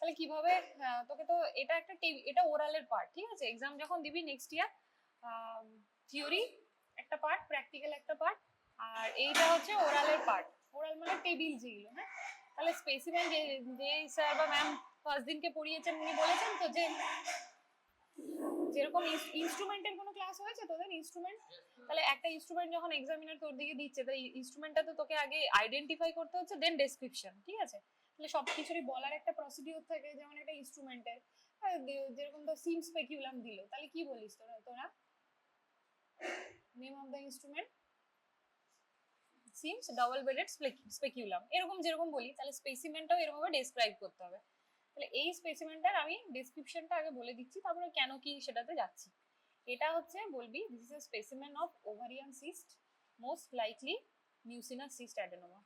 তাহলে কিভাবে তোকে তো এটা একটা এটা ওরালের পার্ট, ঠিক আছে? এক্সাম যখন দিবি নেক্সট ইয়ার, থিওরি একটা পার্ট, প্র্যাকটিক্যাল একটা পার্ট, আর এইটা হচ্ছে ওরালের পার্ট। ওরাল মানে টেবিল যেগুলো, হ্যাঁ। তাহলে স্পেসিমেন যে যে স্যার বা ম্যাম ফার্স্ট দিনকে পড়িয়েছেন উনি বলেছেন তো যে যেরকম ইনস্ট্রুমেন্টের কোনো ক্লাস হয়েছে তোদের ইনস্ট্রুমেন্ট, তাহলে একটা ইনস্ট্রুমেন্ট যখন এক্সামিনার তোর দিকে দিচ্ছে তাহলে ইনস্ট্রুমেন্টটা তো তোকে আগে আইডেন্টিফাই করতে হচ্ছে, দেন ডেসক্রিপশন, ঠিক আছে? তাহলে সব কিছুরই বলার একটা প্রসিডিউর থাকে, যেমন একটা ইনস্ট্রুমেন্টের যেরকম তো সিম স্পেকিউলাম দিল, তাহলে কি বলিস তোরা name of the instrument Sims double bladed speculum, এরকম যেরকম বলি, তাহলে স্পেসিমেনটাও এরকম ভাবে ডেসক্রাইব করতে হবে। তাহলে এই স্পেসিমেনটার আমি ডেসক্রিপশনটা আগে বলে দিচ্ছি, তারপরে কেন কি সেটাতে যাচ্ছি। এটা হচ্ছে বলবি this is a specimen of ovarian cyst, most likely mucinous cyst adenoma.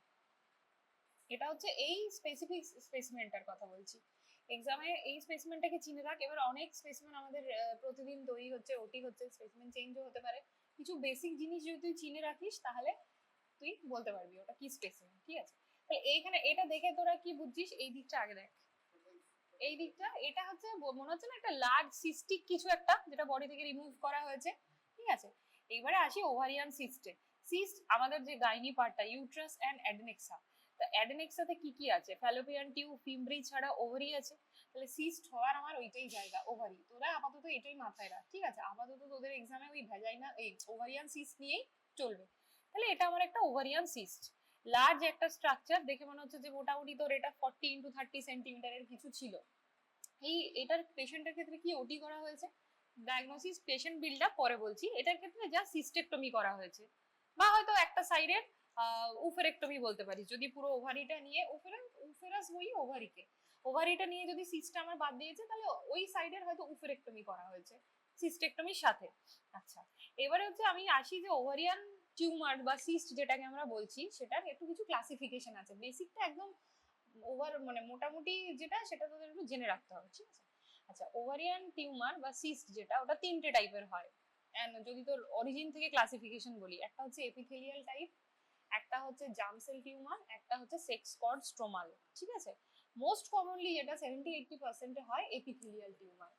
এটা হচ্ছে এই স্পেসিফিক স্পেসিমেনটার কথা বলছি। এক্সামে এই স্পেসিমেনটাকে চিনে রাখ। এবার অনেক স্পেসিমেন আমাদের প্রতিদিন তৈরি হচ্ছে, ওটি হচ্ছে, স্পেসিমেন চেঞ্জও হতে পারে। কিছু বেসিক জিনিস যদি তুই চিনে রাখিস তাহলে তুই বলতে পারবি ওটা কি স্পেসিমেন, ঠিক আছে? তাহলে এইখানে এটা দেখে তোরা কি বুঝছিস, এই দিকটা আগে দেখ। এই দিকটা এটা হচ্ছে মনে হচ্ছে না একটা লার্জ সিস্টিক কিছু একটা, যেটা বডি থেকে রিমুভ করা হয়েছে, ঠিক আছে? এবারে আসি ওভারিয়ান সিস্টে। সিস্ট আমাদের যে গাইনি পার্টটা, ইউট্রাস অ্যান্ড অ্যাডেনেক্সা। তা অ্যাডেনেক্সাতে কি কি আছে? ফ্যালোপিয়ান টিউব, ফিমব্রি ছাড়া ওভারি আছে। তাহলে সিস্ট হওয়ার আমার ওইটাই জায়গা, ওভারি। তোরা আপাতত এটাই মাথায় রাখ, ঠিক আছে? আপাতত তোদের এক্সামে ওই ভ্যাজাইনা এই ওভারিয়ান সিস্ট নিয়েই চলবে। তাহলে এটা আমার একটা ওভারিয়ান সিস্ট, লার্জ একটা স্ট্রাকচার, দেখে মনে হচ্ছে যে মোটামুটি তোর এটা 40 × 30 সেন্টিমিটারের কিছু ছিল। এটার পেশেন্টের ক্ষেত্রে কি ওটি করা হয়েছে? ডায়াগনোসিস পেশেন্ট বিল্ড আপ পরে বলছি। এটার ক্ষেত্রে যা সিস্টেক্টমি করা হয়েছে, বা হয়তো একটা সাইডের উফেরেক্টমি বলতে পারি, যদি পুরো ওভারিটা নিয়ে উফেরাস বলি ওভারিকে, ওভারিটা নিয়ে যদি সিস্টটা আমার বাদ দিয়েছে তাহলে ওই সাইডের হয়তো উফেরেক্টমি করা হয়েছে সিস্টেক্টমির সাথে। আচ্ছা, এবারে হচ্ছে আমি আসি যে ওভারিয়ান টিউমার বা সিস্ট যেটাকে আমরা বলছি, সেটার একটু কিছু ক্লাসিফিকেশন আছে। বেসিকটা একদম ওভার মানে মোটামুটি যেটা, সেটা তোদের একটু জেনে রাখতে হবে, ঠিক আছে? আচ্ছা, ওভারিয়ান টিউমার বা সিস্ট যেটা, ওটা তিনটে টাইপের হয়। যদি তোর অরিজিন থেকে ক্লাসিফিকেশন বলি, একটা হচ্ছে এপিথেলিয়াল টাইপ, একটা হচ্ছে জার্ম সেল টিউমার, একটা হচ্ছে সেক্স কর্ড স্ট্রোমাল, ঠিক আছে? মোস্ট কমনলি যেটা 70-80% হয় এপিথেলিয়াল টিউমার।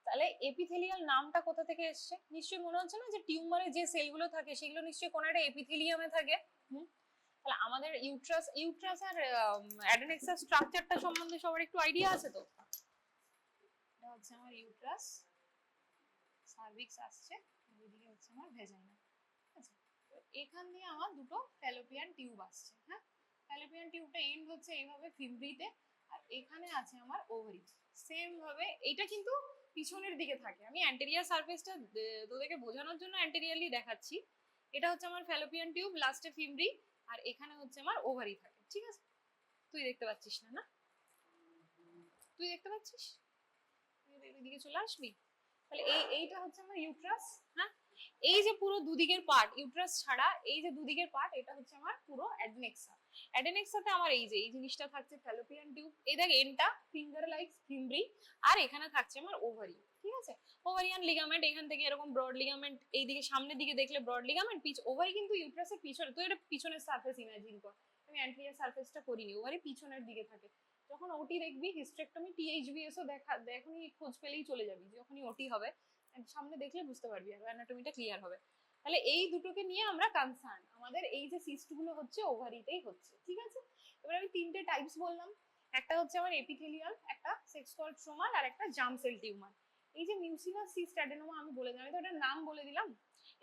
তাহলে এপিথেলিয়াল নামটা কোথা থেকে এসছে? নিশ্চয়ই মনে হচ্ছে না যে টিউমারে যে সেলগুলো থাকে সেগুলো নিশ্চয়ই কোনো একটা এপিথেলিয়ামে থাকে। তাহলে আমাদের ইউট্রাস আর অ্যাডেনেক্সার স্ট্রাকচারটা সম্বন্ধে সবার একটু আইডিয়া আছে তো? এটা হচ্ছে আমার ইউট্রাস, সার্ভিক্স আসছে, এদিকে হচ্ছে আমার ভেজাইনা, ঠিক আছে? তো এখান দিয়ে আমার দুটো ফ্যালোপিয়ান টিউব আসছে, হ্যাঁ। ফ্যালোপিয়ান টিউবটা এন্ড হচ্ছে এইভাবে ফিমব্রিতে, আর এখানে আছে আমার ওভারি। সেম ভাবে এইটা কিন্তু পিছনের দিকে থাকে। আমি অ্যান্টেরিয়ার সারফেসটা তোদেরকে বোঝানোর জন্য অ্যান্টেরিয়ারলি দেখাচ্ছি। এটা হচ্ছে আমার ফ্যালোপিয়ান টিউব, লাস্টে ফিমব্রি, আর এখানে হচ্ছে আমার ওভারি থাকে, ঠিক আছে? তুই দেখতে পাচ্ছিস না? না, তুই দেখতে পাচ্ছিস? এদিকে চলে আসবি। তাহলে এইটা হচ্ছে আমার ইউট্রাস, হ্যাঁ। এই যে পুরো দুদিকের পার্ট, ইউট্রাস ছাড়া এই যে দুদিকের পার্ট, এটা হচ্ছে আমার পুরো অ্যাডেনেক্সা। অ্যাডেনেক্সাতে আমার এই যে এই জিনিসটা থাকছে ফ্যালোপিয়ান টিউব, এই দেখ এন্ডটা ফিঙ্গার লাইক ফিমব্রি, আর এখানে থাকছে আমার ওভারি, ঠিক আছে? ওভারিয়ান লিগামেন্ট, এখান থেকে এরকম ব্রড লিগামেন্ট, এইদিকে সামনের দিকে দেখলে ব্রড লিগামেন্ট, ওভারি কিন্তু ইউট্রাসের পিছনে। তো এটা পিছনের সারফেস ইমাজিন কর, আমি অ্যান্টেরিয়র সারফেসটা করিনি, ওভারি পিছনের দিকে থাকে। যখন ওটি দেখবি, হিস্টেক্টমি THBS ও এখনই খোঁজ পেলেই চলে যাবি, যখনই ওটি হবে সামনে দেখলে বুঝতে পারবি, আর অ্যানাটমিটা ক্লিয়ার হবে। তাহলে এই দুটোকে নিয়ে আমরা কনসার্ন, আমাদের এই যে সিস্ট গুলো হচ্ছে ওভারিতেই হচ্ছে, ঠিক আছে? এবার আমি তিনটে টাইপস বললাম, একটা হচ্ছে আমার এপিথেলিয়াল, একটা সেক্স কর্ড স্ট্রোমাল, আর একটা জার্ম সেল টিউমার। এই যে মিউসিনাস সিস্ট অ্যাডেনোমা আমি বলে দিলাম, আমি তো এটার নাম বলে দিলাম।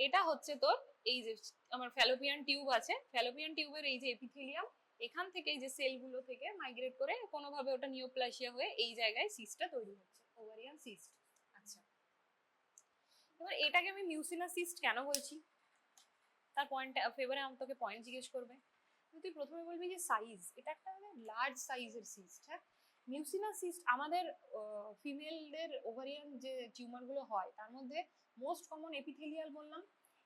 এটা হচ্ছে তোর এই যে আমার ফ্যালোপিয়ান টিউব আছে, ফ্যালোপিয়ান টিউবের এই যে এপিথেলিয়াম, এখান থেকে এই যে সেলগুলো থেকে মাইগ্রেট করে কোনোভাবে ওটা নিওপ্লাসিয়া হয়ে এই জায়গায় সিস্টটা তৈরি হচ্ছে, ওভারিয়ান সিস্ট। আচ্ছা, এবার এটাকে আমি মিউসিনাস সিস্ট কেন বলছি তার পয়েন্ট ফেভারে আমি তোকে পয়েন্ট জিজ্ঞেস করবে। তুই প্রথমে বলবি যে সাইজ, এটা একটা লার্জ সাইজের সিস্ট, হ্যাঁ। মিউসিনাস সিস্ট আমাদের ফিমেলদের ওভারিয়ান যে টিউমারগুলো হয় তার মধ্যে মোস্ট কমন এপিথেলিয়াল বললাম।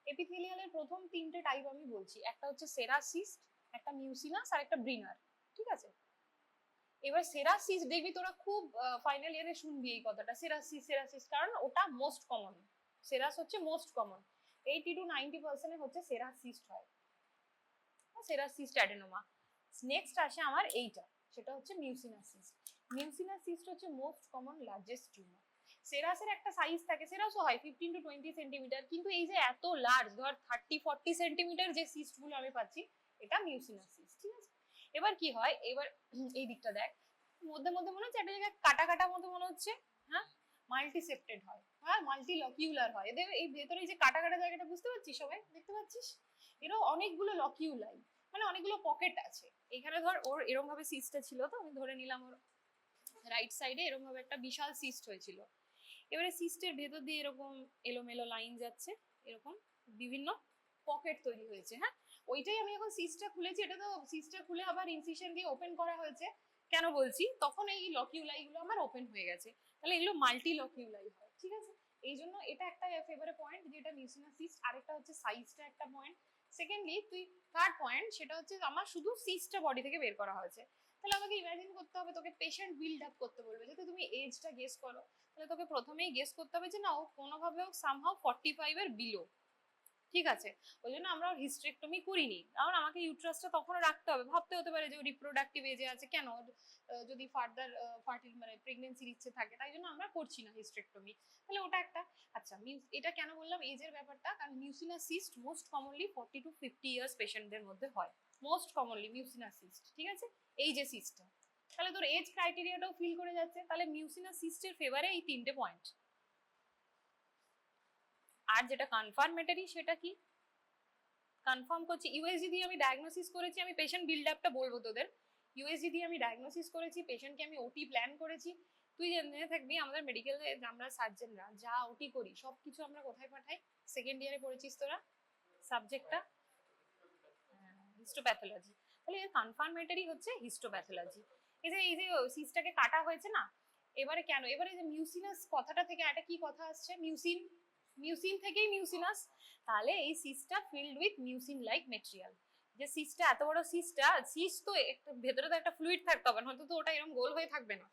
এপিথেলিয়ালের প্রথম তিনটে টাইপ আমি বলছি, একটা হচ্ছে সেরাস সিস্ট, একটা মিউসিনাস, আর একটা ব্রিনার, ঠিক আছে? এবার সেরাসিস দেখবি তোরা খুব ফাইনাল ইয়ারে শুনবি এই কথাটা, সেরাসিস, কারণ ওটা মোস্ট কমন। সেরাস হচ্ছে মোস্ট কমন, 80-90% হচ্ছে সেরাসিস্ট হয়, সেরাসিস্ট অ্যাডেনোমা। নেক্সট আসে আমার এইটা, সেটা হচ্ছে মিউসিনাস সিস্ট। মিউসিনাস সিস্ট হচ্ছে মোস্ট কমন লার্জেস্ট টিউমার। সেরাসের একটা সাইজ থাকে, সেরাসও হয় 15 to 20 সেন্টিমিটার, কিন্তু এই যে এত লার্জ ধর 30-40 সেন্টিমিটার যে সিস্ট গুলো আমি পাচ্ছি এটা মিউসিনাস সিস্ট। ঠিক আছে, এবার কি হয়, এবার এই দিকটা দেখ, মধ্যে মধ্যে মনে হচ্ছে একটা জায়গায় কাটা কাটা মতো মনে হচ্ছে, হ্যাঁ মাল্টিসেপ্টেড হয়, হ্যাঁ মাল্টিলকিউলার হয়। এদের এই ভেতরে এই যে কাটা কাটা জায়গাটা বুঝতে পারছিস, সবাই দেখতে পাচ্ছিস, এরও অনেকগুলো লকিউলাই, মানে অনেকগুলো পকেট আছে। এখানে ধর ওর এরকম ভাবে সিস্টটা ছিল, তো আমি ধরে নিলাম ওর রাইট সাইডে এরকম ভাবে একটা বিশাল সিস্ট হয়েছিল। এবারে সিস্টের ভেতর দিয়ে এরকম এলোমেলো লাইন যাচ্ছে, এরকম বিভিন্ন পকেট তৈরি হয়েছে। হ্যাঁ, ওইটাই আমি এখন সিস্টটা খুলেছি, এটা তো সিস্টটা খুলে আবার ইনসিশন দিয়ে ওপেন করা হয়েছে। কেন বলছি, তখন এই লকিউলাই গুলো আমার ওপেন হয়ে গেছে, তাহলে এগুলো মাল্টি লকিউলাই হয়। ঠিক আছে, এই জন্য এটা একটা ফেভারে পয়েন্ট, যেটা মিউসিনাস সিস্ট। আরেকটা হচ্ছে সাইজটা একটা পয়েন্ট। সেকেন্ডলি তুই থার্ড পয়েন্ট, সেটা হচ্ছে আমার শুধু সিস্টটা বডি থেকে বের করা হয়েছে। তাহলে আমাকে ইমাজিন করতে হবে, তোকে পেশেন্ট বিল্ড আপ করতে বলবে, যাতে তুমি এজটা গেস করো। তাহলে তোকে প্রথমেই গেস করতে হবে যে না, ও কোনোভাবে হোক সামহাও 45 এর বিলো। ঠিক আছে, ওই জন্য আমরা হিস্ট্রেক্টমি করিনি, কারণ আমাকে ইউট্রাসটা তখনও রাখতে হবে। ভাবতে হতে পারে যে ও রিপ্রোডাক্টিভ এজে আছে, কেন যদি ফার্দার মানে প্রেগনেন্সির ইচ্ছে থাকে, তাই জন্য আমরা করছি না হিস্ট্রেক্টমি। তাহলে ওটা একটা। আচ্ছা, এটা কেন বললাম এজের ব্যাপারটা, কারণ mucinous cyst most commonly 40 to 50 years পেশেন্টদের মধ্যে হয়, মোস্ট কমনলি মিউসিনাস সিস্ট। ঠিক আছে, এই যে সিস্টটা, তাহলে তোর এজ ক্রাইটেরিয়াটাও ফিল করে যাচ্ছে। তাহলে মিউসিনাস সিস্টের ফেভারে এই তিনটে পয়েন্ট। আর যেটা কনফার্মেটরি, সেটা কি কনফার্ম করছি, ইউএসজি দিয়ে আমি ডায়াগনোসিস করেছি, আমি পেশেন্ট বিল্ড আপটা বলবো তোদের। ইউএসজি দিয়ে আমি ডায়াগনোসিস করেছি, পেশেন্টকে আমি ওটি প্ল্যান করেছি। তুই জেনে থাকবি আমাদের মেডিকেলে আমরা সার্জেনরা যা ওটি করি সবকিছু আমরা কোথায় পাঠাই? সেকেন্ড ইয়ারে পড়েছিস তোরা সাবজেক্টটা, হিস্টোপ্যাথোলজি। তাহলে এর কনফার্মেটরি হচ্ছে হিস্টোপ্যাথোলজি। এই যে সিসটাকে কাটা হয়েছে না, এবারে কেন, এবারে যে মিউসিনাস কথাটা থেকে একটা কি কথা আসছে, মিউসিন, মিউসিন থেকেই মিউসিনাস। তাহলে এই সিসটা filled with mucin like material. যে সিসটা এত বড় সিসটা, সিস তো ভেতরে তো একটা ফ্লুইড থাকতে হবে, হয়তো তো ওটা এরকম গোল হয়ে থাকবে না।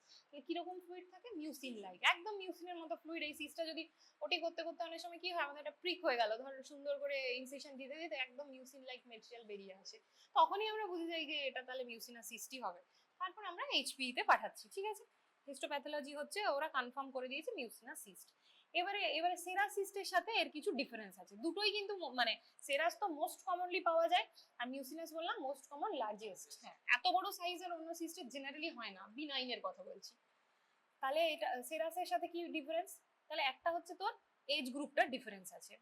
কিরকম ফ্লুইড থাকে, মিউসিন লাইক, একদম মিউসিনের মতো ফ্লুইড। এই সিসটা যদি ওটি করতে করতে অনেক সময় কি হয়, আমাদের একটা প্রিক হয়ে গেল, ধর সুন্দর করে ইনসিশন দিতে দিতে একদম মিউসিন লাইক মেটেরিয়াল বেরিয়ে আসে, তখনই আমরা বুঝে যাই যে এটা তাহলে মিউসিনাস সিস্টই হবে। তারপর আমরা এইচপি তে পাঠাচ্ছি। ঠিক আছে, হিস্টোপ্যাথোলজি হচ্ছে ওরা কনফার্ম করে দিয়েছে মিউসিনাস সিস্ট। এবারে এবারে সেরাস সিস্টের সাথে এর কিছু ডিফারেন্স আছে, দুটোই কিন্তু মানে সেরাস তো মোস্ট কমনলি পাওয়া যায়, আর মিউসিনাস বললাম মোস্ট কমন লার্জেস্ট। হ্যাঁ, এত বড় সাইজের অন্য সিস্টের জেনারেলি হয় না, বিনাইনের কথা বলছি। তাহলে এটা সেরাসের সাথে কি ডিফারেন্স, তাহলে একটা হচ্ছে তোর এজ গ্রুপটার ডিফারেন্স আছে।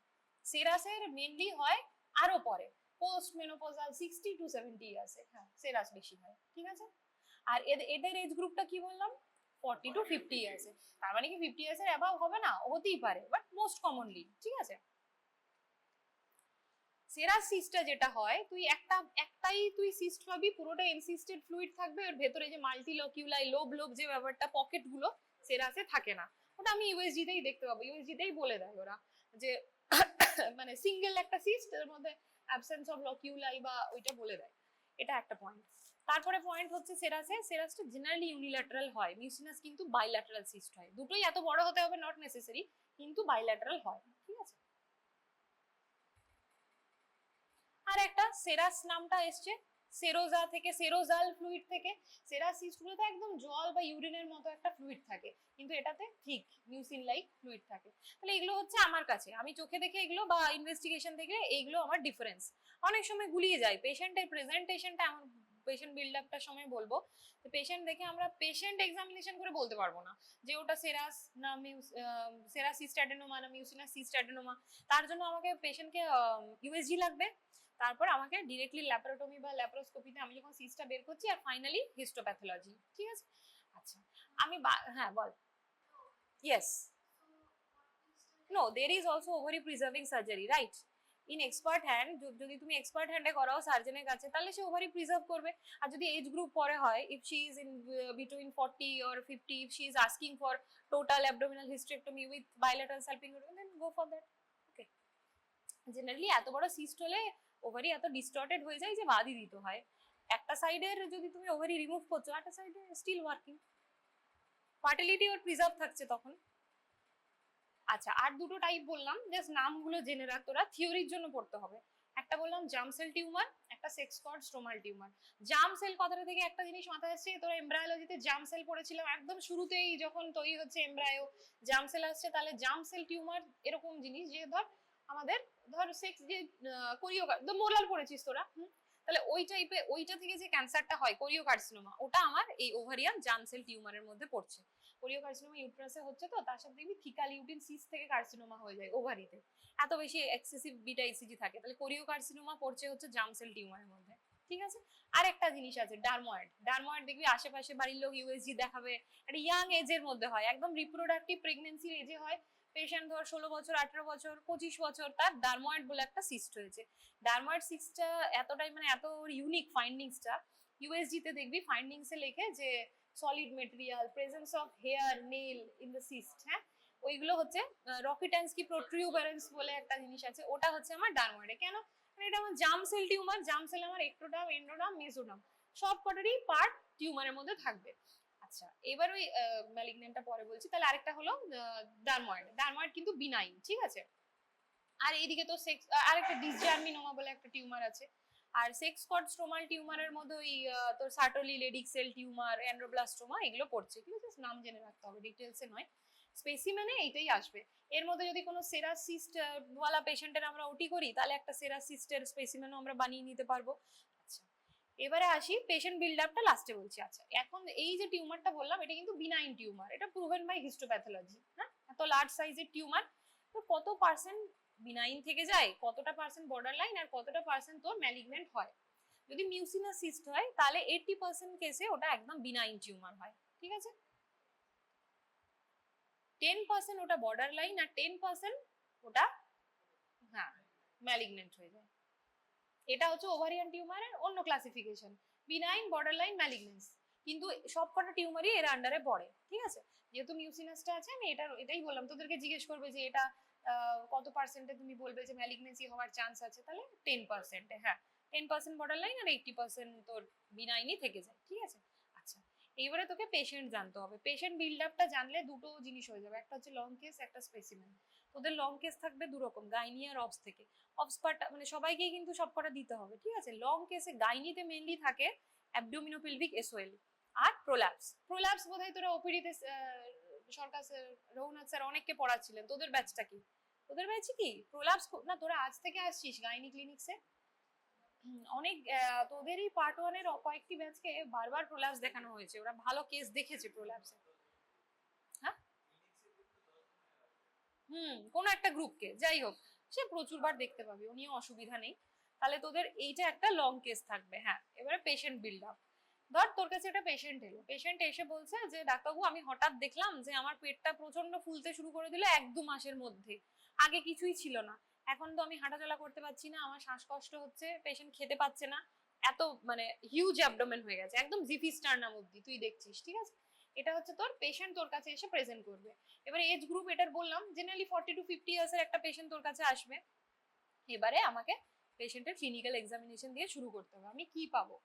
সেরাসের মেনলি হয় আরো পরে, পোস্ট মেনোপজাল 60 to 70 ইয়ার্সে, হ্যাঁ সেরাস বেশি হয়। ঠিক আছে, আর এদের এজ গ্রুপটা কি বললাম, 40 to 50 ইয়ার্সে। তার মানে কি 50 ইয়ার্সের অ্যাবাভ হবে না, হতেই পারে, বাট মোস্ট কমনলি। ঠিক আছে, সেরাস সিস্টটা যেটা হয়, তুই একটাই তুই সিস্ট পাবি, পুরোটা এনসিস্টেড ফ্লুইড থাকবে, ওর ভেতরে যে মাল্টিলকিউলাই লোব লোব যে ব্যাপারটা, পকেট গুলো সেরাসে থাকে না। ওটা আমি ইউএসজি তেই দেখতে পাবো, ইউএসজি তেই বলে দেয় ওরা যে মানে সিঙ্গেল একটা সিস্ট, এর মধ্যে অ্যাবসেন্স অফ লকিউলাই বা ওইটা বলে দেয়। এটা একটা পয়েন্ট। তারপরে পয়েন্ট হচ্ছে সেরাসটা জেনারেলি ইউনিল্যাটারাল হয়, মিউসিনাস কিন্তু বাইল্যাটারাল সিস্ট হয়। দুটোই এত বড় হতে হবে নট নেসেসারি, কিন্তু বাইল্যাটারাল হয়। ঠিক আছে, আর একটা সেরাস নামটা এসছে সেরোজা থেকে, সেরোজাল ফ্লুইড থেকে। সেরাস সিস্টগুলোতে একদম জল বা ইউরিনের মতো একটা ফ্লুইড থাকে, কিন্তু এটাতে ঠিক মিউসিন লাইক ফ্লুইড থাকে। তাহলে এগুলো হচ্ছে আমার কাছে, আমি চোখে দেখে এগুলো বা ইনভেস্টিগেশন থেকে এইগুলো আমার ডিফারেন্স। অনেক সময় গুলিয়ে যায় পেশেন্টের প্রেজেন্টেশনটা, এমন পেশেন্ট বিল্ড আপটার সময় বলবো, তো পেশেন্ট দেখে আমরা পেশেন্ট এক্সামিনেশন করে বলতে পারবো না যে ওটা সেরাস না সেরাস সিস্টাডেনোমা না মিউসিনাস সিস্টাডেনোমা। তার জন্য আমাকে পেশেন্টকে ইউএসজি লাগবে, তারপর আমাকে ডিরেক্টলি ল্যাপারোটমি বা ল্যাপারোস্কোপিতে আমি যখন সিস্টটা বের করছি, আর ফাইনালি হিস্টোপ্যাথোলজি। ঠিক আছে, আচ্ছা আমি হ্যাঁ বল। Yes, no there is also ovary preserving surgery, right. In expert hand, যদি তুমি এক্সপার্ট হ্যান্ডে করাও সার্জনের কাছে, তাহলে সে ওভারি প্রিজার্ভ করবে। আর যদি এজ গ্রুপ পরে হয়, if she is in between 40 or 50, if she is asking for total abdominal hysterectomy with bilateral salpingotomy, then go for that. Okay, generally এত বড় সিস্ট হলে ওভারি এত ডিস্টর্টেড হয়ে যায় যে বাদই দিতে হয়। একটা সাইডের যদি তুমি ওভারি রিমুভ করছো, একটা সাইডে স্টিল ওয়ার্কিং, ফার্টিলিটি ওর প্রিজার্ভ থাকছে তখন। আচ্ছা, আর দুটো টাইপ বললাম, জাস্ট নামগুলো জেনে রাখ তোরা, থিওরির জন্য পড়তে হবে। একটা বললাম জার্ম সেল টিউমার, একটা sex cord stromal tumour. Germ cell কথাটা থেকে একটা জিনিস মাথায় আসছে, তোরা এমব্রায়োলজিতে জার্ম সেল পড়েছিলাম একদম শুরুতেই, যখন তৈরি হচ্ছে এমব্রায়ো জার্ম সেল আসছে। তাহলে জার্ম সেল টিউমার এরকম জিনিস যে ধর আমাদের ধর সেক্স যে মোলার পড়েছিস তোরা, তাহলে ওই টাইপের ওইটা থেকে যে ক্যান্সারটা হয় কোরিওকার্সিনোমা, ওটা আমার এই ওভারিয়ান জার্ম সেল টিউমারের মধ্যে পড়ছে। কোরিওকার্সিনোমা ইউট্রাসে হচ্ছে, তো তার সাথে দেখবি থিকাল ইউটিন সিস থেকে কার্সিনোমা হয়ে যায় ওভারিতে, এত বেশি এক্সেসিভ বিটা ইসিজি থাকে। তাহলে কোরিওকার্সিনোমা পড়ছে হচ্ছে জার্ম সেল টিউমারের মধ্যে, ঠিক আছে। আর একটা জিনিস আছে ডার্ময়েড। ডার্ময়েড দেখবি আশেপাশে বাড়ির লোক ইউএসজি দেখাবে, একটা ইয়াং এজের মধ্যে হয়, একদম রিপ্রোডাক্টিভ প্রেগনেন্সির এজে হয়। পেশেন্ট ধর 16 বছর, 18 বছর, 25 বছর, তার ডার্ময়েড বলে একটা সিস্ট হয়েছে। ডার্ময়েড সিস্টটা এতটাই মানে এত ইউনিক ফাইন্ডিংসটা, ইউএসজি তে দেখবি ফাইন্ডিংসে লেখে যে solid material, presence of hair nail in the cyst, হ্যাঁ ওইগুলো হচ্ছে রকিটান্সকি প্রোট্রিউবারেন্স বলে একটা জিনিস আছে, ওটা হচ্ছে আমার ডার্ময়েডে। কেন? মানে এটা আমার germ cell tumour, germ sell আমার একটোডাম, এন্ডোডাম, মেসোডাম সব কটারই পার্ট টিউমারের মধ্যে থাকবে। আচ্ছা, এবার ওই ম্যালিগন্যান্টটা পরে বলছি। তাহলে আরেকটা হলো ডার্ময়েড। ডার্ময়েড কিন্তু বিনাইন, ঠিক আছে। আর এইদিকে তো সেক্স, আরেকটা ডিসজার্মিনোমা বলে একটা টিউমার আছে। আর সেক্স কর্ড স্ট্রোমাল টিউমারের মধ্যে ওই তোর সার্টোলি লেডিক সেল টিউমার, অ্যান্ড্রোব্লাস্টোমা এগুলো পড়ছে, ঠিক আছে। নাম জেনে রাখতে হবে, ডিটেলসে নয়, স্পেসিমেনে এইটাই আসবে। এর মধ্যে যদি কোনো সেরাসিস্ট ওয়ালা পেশেন্টের আমরা ওটি করি, তাহলে একটা সেরাসিস্টের স্পেসিমেনও আমরা বানিয়ে নিতে পারবো। আচ্ছা, এবারে আসি পেশেন্ট বিল্ড আপটা লাস্টে বলছি। আচ্ছা, এখন এই যে টিউমারটা বললাম, এটা কিন্তু বিনাইন টিউমার, এটা প্রুভেন বাই হিস্টোপ্যাথোলজি। হ্যাঁ, এত লার্জ সাইজের টিউমার, তো কত পার্সেন্ট বিনাইন থেকে যায়, কতটা পার্সেন্ট বর্ডার লাইন, আর কতটা পার্সেন্ট তোর ম্যালিগন্যান্ট হয়। যদি মিউসিনাস সিস্ট হয় তাহলে 80% কেসে ওটা একদম বিনাইন টিউমার হয়, ঠিক আছে। 10% ওটা বর্ডার লাইন, আর 10% ওটা হ্যাঁ ম্যালিগন্যান্ট হয়ে যায়। এটা হচ্ছে ওভারিয়ান টিউমারের অন্য ক্লাসিফিকেশন, বিনাইন, বর্ডার লাইন, ম্যালিগন্যান্স। কিন্তু সবকটা টিউমারই এর আন্ডারে পড়ে, ঠিক আছে। যেহেতু মিউসিনাসটা আছে, আমি এটাই বললাম, তোদেরকে জিজ্ঞেস করবে যে এটা কত পার্সেন্টে তুমি বলবে যে ম্যালিগনেন্সি হওয়ার চান্স আছে, তাহলে 10%, হ্যাঁ 10% বর্ডার লাইন আর 80% তোর বিনাইনই থেকে যায়, ঠিক আছে। আচ্ছা, এইবারে তোকে পেশেন্ট জানতে হবে। পেশেন্ট বিল্ড আপটা জানলে দুটো জিনিস হয়ে যাবে, একটা হচ্ছে লং কেস, একটা স্পেসিমেন। তোদের লং কেস থাকবে দু রকম, গাইনি আর অবস থেকে। অবস পার্ট মানে সবাইকেই কিন্তু সবকটা দিতে হবে, ঠিক আছে। লং কেসে গাইনিতে মেইনলি থাকে অ্যাবডোমিনোপেলভিক এসওএল আর প্রোল্যাপস। প্রোল্যাপস বোধহয় তোরা ওপিডিতে সরকার রঘুনাথ স্যার অনেককে পড়াচ্ছিলেন, তোদের ব্যাচটা কি? তোদের ব্যাচে কি প্রোল্যাপস না? তোরা আজ থেকে আসছিস গাইনি ক্লিনিক্সে? অনেক তোদেরই পার্ট 1 এর কয়েকটি ব্যাচকে বারবার প্রোল্যাপস দেখানো হয়েছে, ওরা ভালো কেস দেখেছে প্রোল্যাপসে। হ্যাঁ, কোনো একটা গ্রুপকে, যাই হোক সে প্রচুর বার দেখতে পাবি, ও নিয়ে অসুবিধা নেই। তাহলে তোদের এইটা একটা লং কেস থাকবে। হ্যাঁ, এবারে পেশেন্ট বিল্ড আপ। ধর তোর কাছে একটা পেশেন্ট এলো, পেশেন্ট এসে বলছে যে ডাক্তারবাবু আমি হঠাৎ দেখলাম যে আমার পেটটা প্রচন্ড ফুলতে শুরু করে দিল 1-2 মাসের মধ্যে, আগে কিছুই ছিল না, এখন তো আমি হাঁটাচলা করতে পারছি না, আমার শ্বাসকষ্ট হচ্ছে, পেশেন্ট খেতে পাচ্ছে না, এত মানে হিউজ অ্যাবডোমেন হয়ে গেছে, একদম জিফি স্টারনাম অবধি তুই দেখছিস, ঠিক আছে। এটা হচ্ছে তোর পেশেন্ট তোর কাছে এসে প্রেজেন্ট করবে। এবারে এজ গ্রুপ এটার বললাম জেনারেলি 40 to 50 ইয়ার্স এর একটা পেশেন্ট তোর কাছে আসবে। এবারে আমাকে পেশেন্টের ক্লিনিক্যাল এক্সামিনেশন দিয়ে শুরু করতে হবে। আমি কি পাবো?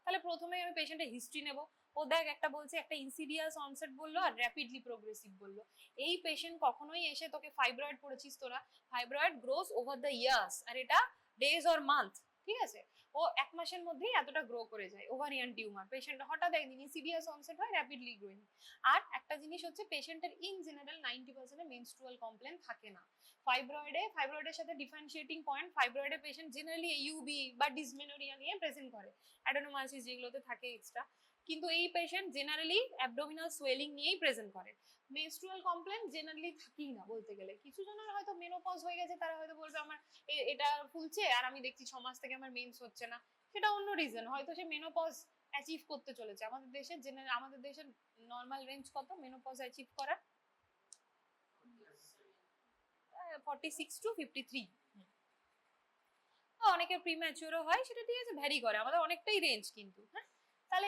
তাহলে প্রথমে আমি পেশেন্টের হিস্ট্রি নেব। ও দেখ, একটা বলছে একটা ইনসিডিয়াস অনসেট বললো আর র্যাপিডলি প্রোগ্রেসিভ বললো। এই পেশেন্ট কখনোই এসে তোকে ফাইব্রয়েড পড়েছিস তোরা, fibroid grows over the years, আর এটা ডেজ অর মান্থ, ঠিক আছে। ও 1 মাসের মধ্যেই এতটা গ্রো করে যায়। ওভারিয়ান টিউমার পেশেন্ট হঠাৎ একদিন ইনসিডিয়াস অনসেট হয়, র্যাপিডলি গ্রোয়িং। আর একটা জিনিস হচ্ছে পেশেন্টের ইন জেনারেল 90% মেনস্ট্রুয়াল কমপ্লেন থাকে না। ফাইব্রয়েডের সাথে ডিফারেন্সিয়েটিং পয়েন্ট, ফাইব্রয়েডে পেশেন্ট জেনারেলি ইউবি বা ডিসমেনোরিয়া নিয়ে প্রেজেন্ট করে, অ্যাডেনোমায়োসিস যেগুলোতে থাকে এক্সট্রা। কিন্তু এই পেশেন্ট জেনারেলি অ্যাবডোমিনাল সোয়েলিং নিয়েই প্রেজেন্ট করে। মেনস্ট্রুয়াল কমপ্লেন জেনারেলি থাকেই না বলতে গেলে। কিছু জনের হয়তো মেনোপজ হয়ে গেছে, তারা হয়তো বলবে আমার এটা ফুলছে আর আমি দেখছি 6 মাস থেকে আমার মেন্স হচ্ছে না, সেটা অন্য রিজন, হয়তো সে মেনোপজ অ্যাচিভ করতে চলেছে। আমাদের দেশের নর্মাল রেঞ্জ কত মেনোপজ অ্যাচিভ করার? 46 to 53। অনেকের প্রিম্যাচিওরও হয়, সেটা ঠিক আছে, ভ্যারি করে, আমাদের অনেকটাই রেঞ্জ কিন্তু। হ্যাঁ, তাহলে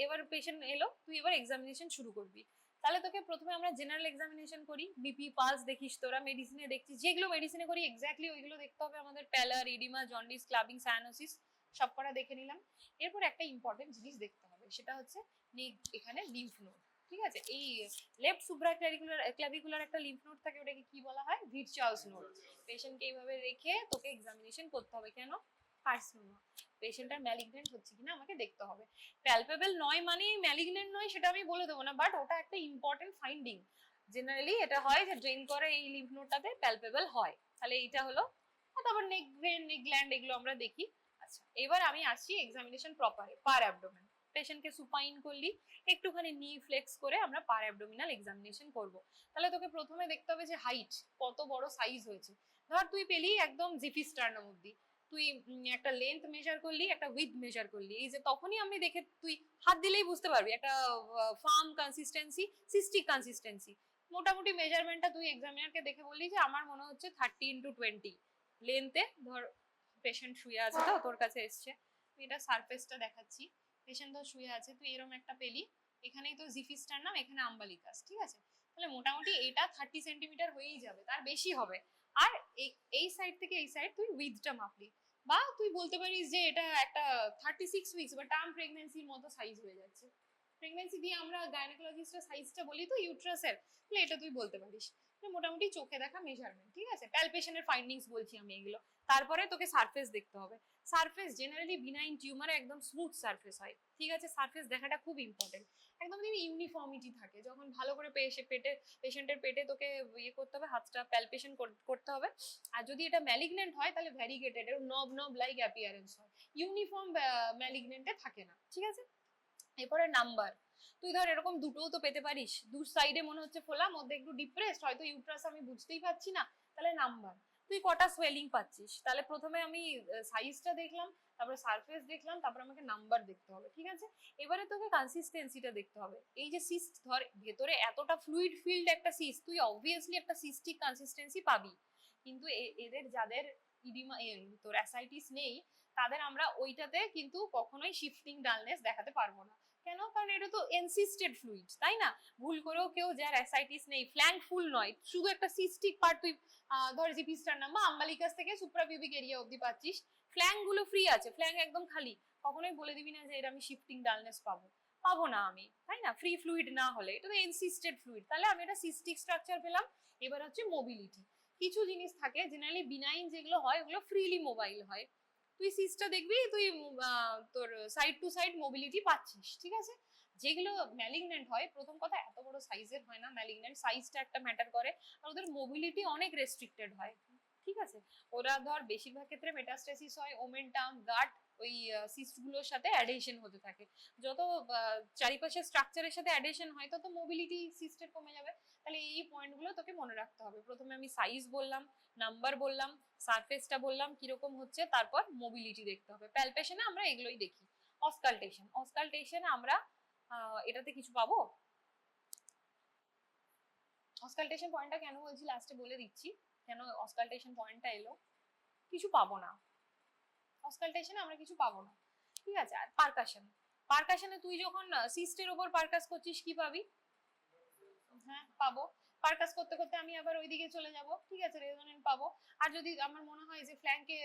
এবার পেশেন্ট এলো, তুই এবার এক্সামিনেশন শুরু করবি। তাহলে তোকে প্রথমে আমরা জেনারেল এক্সামিনেশন করি, বিপি পালস দেখিস, তোরা মেডিসিনে দেখছিস, যেগুলো মেডিসিনে করি এক্স্যাক্টলি ওইগুলো দেখতে হবে আমাদের, প্যালার, ইডিমা, জন্ডিস, ক্লাবিং, সায়ানোসিস সব কটা দেখে নিলাম। এরপর একটা ইম্পর্টেন্ট জিনিস দেখতে হবে, সেটা হচ্ছে এখানে লিম্ফ নোড। ঠিক আছে, এই লেফট ক্লাভিকুলার একটা লিম্ফ নোড থাকে, ওটাকে কি বলা হয়, ভিটচার্লস নোড। পেশেন্টকে এইভাবে রেখে তোকে এক্সামিনেশন করতে হবে। কেন? কার্সিনোমা, পেশেন্টটার ম্যালিগনেন্ট হচ্ছে কিনা আমাকে দেখতে হবে। প্যালপেবল নয় মানে ম্যালিগনেন্ট নয় সেটা আমি বলে দেবো না, বাট ওটা একটা ইম্পর্টেন্ট ফাইন্ডিং। জেনারেলি এটা হয় যে ড্রেন করে এই লিম্ফ নোডটাতে প্যালপেবল হয়। তাহলে এইটা হলো। তারপর নেক ভেন, নেক গ্ল্যান্ড, এগুলো আমরা দেখি। আচ্ছা, এবার আমি আসছি এক্সামিনেশন প্রপারে। পার অ্যাবডোমেন, পেশেন্টকে সুপাইন করলি, একটুখানি নি ফ্লেক্স করে আমরা পার অ্যাবডোমিনাল এক্সামিনেশন করব। তাহলে তোকে প্রথমে দেখতে হবে যে হাইট কত বড় সাইজ হয়েছে। ধর তুই পেলি একদম জিফিস্টার্নাম অব্দি, তুই একটা লেন্থ মেজার করলি, একটা উইথ মেজার করলি, এই যে তখনই আমি দেখে তুই হাত দিলেই বুঝতে পারবি একটা ফার্ম কনসিস্টেন্সি, সিস্টিক কনসিস্টেন্সি। মোটামুটি মেজারমেন্টটা তুই এক্সামিনারকে দেখে বললি যে আমার মনে হচ্ছে 30x20 লেন্থে। ধর পেশেন্ট শুয়ে আছে, তো তোর কাছে এসছে, তুই এটা সারফেসটা দেখাচ্ছি, পেশেন্ট ধর শুয়ে আছে, তুই এরকম একটা পেলি, এখানেই তো জিফিস্টার্নাম, এখানে আম্বালিকাস, ঠিক আছে। তাহলে মোটামুটি এটা 30 সেন্টিমিটার হয়েই যাবে, তার বেশি হবে। আর এই সাইড থেকে এই সাইড তুই উইথটা মাপলি, বা তুই বলতে পারিস যে এটা একটা 36 উইকস বা টার্ম প্রেগন্যান্সির মতো সাইজ হয়ে যাচ্ছে। প্রেগন্যান্সি দিয়ে আমরা গাইনোকোলজিস্টের সাইজটা বলি তো ইউট্রাসের, তাহলে এটা তুই বলতে পারিস। মোটামুটি চোখে দেখা মেজারমেন্ট, ঠিক আছে। প্যালপেশনের ফাইন্ডিংস বলছি আমি এগুলো। তারপরে তোকে সারফেস দেখতে হবে। সারফেস জেনারেলি বিনাইন টিউমারে একদম স্মুথ সারফেস হয়, ঠিক আছে। সারফেস দেখাটা খুব ইম্পর্টেন্ট। একদম যদি ইউনিফর্মিটি থাকে, যখন ভালো করে পেশেন্টের পেটে তোকে ইয়ে করতে হবে, হাতটা প্যালপেশন করতে হবে। আর যদি এটা ম্যালিগনেন্ট হয় তাহলে ভ্যারিগেটেড, এরকম নব নব লাইক অ্যাপিয়ারেন্স হয়, ইউনিফর্ম ম্যালিগনেন্টে থাকে না, ঠিক আছে। এরপরে নাম্বার, তুই ধর এরকম দুটোও তো পেতে পারিস, দু সাইডে মনে হচ্ছে ফোলা, মধ্যে একটু ডিপ্রেসড, হয়তো ইউট্রাস আমি বুঝতেই পারছি না, তাহলে নাম্বার। তুই কটা সোয়েলিং পাচ্ছিস, তাহলে প্রথমে আমি সাইজটা দেখলাম, তারপরে সারফেস দেখলাম, তারপর আমাকে নাম্বার দেখতে হবে, ঠিক আছে। এবারে তোকে কনসিস্টেন্সিটা দেখতে হবে। এই যে সিস্ট, ধর ভেতরে এতটা ফ্লুইড ফিল্ড একটা সিস্ট, তুই অবভিয়াসলি একটা সিস্টিক কনসিস্টেন্সি পাবি। কিন্তু এদের যাদের ইডিমা, তোর অ্যাসাইটিস নেই, তাদের আমরা ওইটাতে কিন্তু কখনোই শিফটিং ডালনেস দেখাতে পারবো না। কেন? কারণ এটা তো এনসিস্টেড ফ্লুইড, তাই না। ভুল করেও কেউ যার অ্যাসাইটিস নেই, ফ্ল্যাঙ্ক ফুল নয়, শুধু একটা সিস্টিক পার্ট তুই ধর জিপিস্টার্নাম বা আম্বালিকাস থেকে সুপ্রাপিউবিক এরিয়া অবধি পাচ্ছিস, ফ্ল্যাঙ্ক গুলো ফ্রি আছে, ফ্ল্যাঙ্ক একদম খালি, কখনোই বলে দিবি না যে এটা আমি শিফটিং ডালনেস পাবো না আমি, তাই না। ফ্রি ফ্লুইড না হলে, এটা তো এনসিস্টেড ফ্লুইড, তাহলে আমি একটা সিস্টিক স্ট্রাকচার পেলাম। এবার হচ্ছে মোবিলিটি। কিছু জিনিস থাকে জেনারেলি বিনাইন যেগুলো হয় ওগুলো ফ্রিলি মোবাইল হয়, তুই সিস্টটা দেখবি, তুই তোর সাইড টু সাইড মোবিলিটি পাচ্ছিস, ঠিক আছে। যেগুলো ম্যালিগনেন্ট হয়, প্রথম কথা এত বড় সাইজের হয় না, ম্যালিগনেন্ট সাইজটা একটা ম্যাটার করে, আর ওদের মোবিলিটি অনেক রেস্ট্রিক্টেড হয়, ঠিক আছে। ওরা ধর বেশিরভাগ ক্ষেত্রে মেটাস্টেসিস হয়, ওমেন্টাম গাট ওই সিস্ট গুলোর সাথে অ্যাডহেশন হতে থাকে। যত চারিপাশের স্ট্রাকচারের সাথে অ্যাডহেশন হয় তত মোবিলিটি সিস্টের কমে যাবে। তাহলে এই পয়েন্টগুলো তোকে মনে রাখতে হবে। প্রথমে আমি সাইজ বললাম, নাম্বার বললাম, সারফেসটা বললাম কিরকম হচ্ছে, তারপর মোবিলিটি দেখতে হবে। প্যালপেশনে আমরা এগুলোই দেখি। অসকালটেশনে আমরা এটাতে কিছু পাবো। অসকালটেশন পয়েন্টটা কেন বলছি লাস্টে বলে দিচ্ছি, কেন অসকালটেশন পয়েন্টটা এলো। কিছু পাবো না অসকালটেশনে, আমরা কিছু পাবো না, ঠিক আছে। আর পারকাশনে তুই যখন সিস্টের উপর পারকাস করছিস কি পাবি? হ্যাঁ পাবো। পারকাস করতে করতে আমি আবার ওইদিকে চলে যাব, ঠিক আছে, রেজোনেন্ট পাবো। আর যদি আমার মনে হয় যে ফ্ল্যাঙ্কে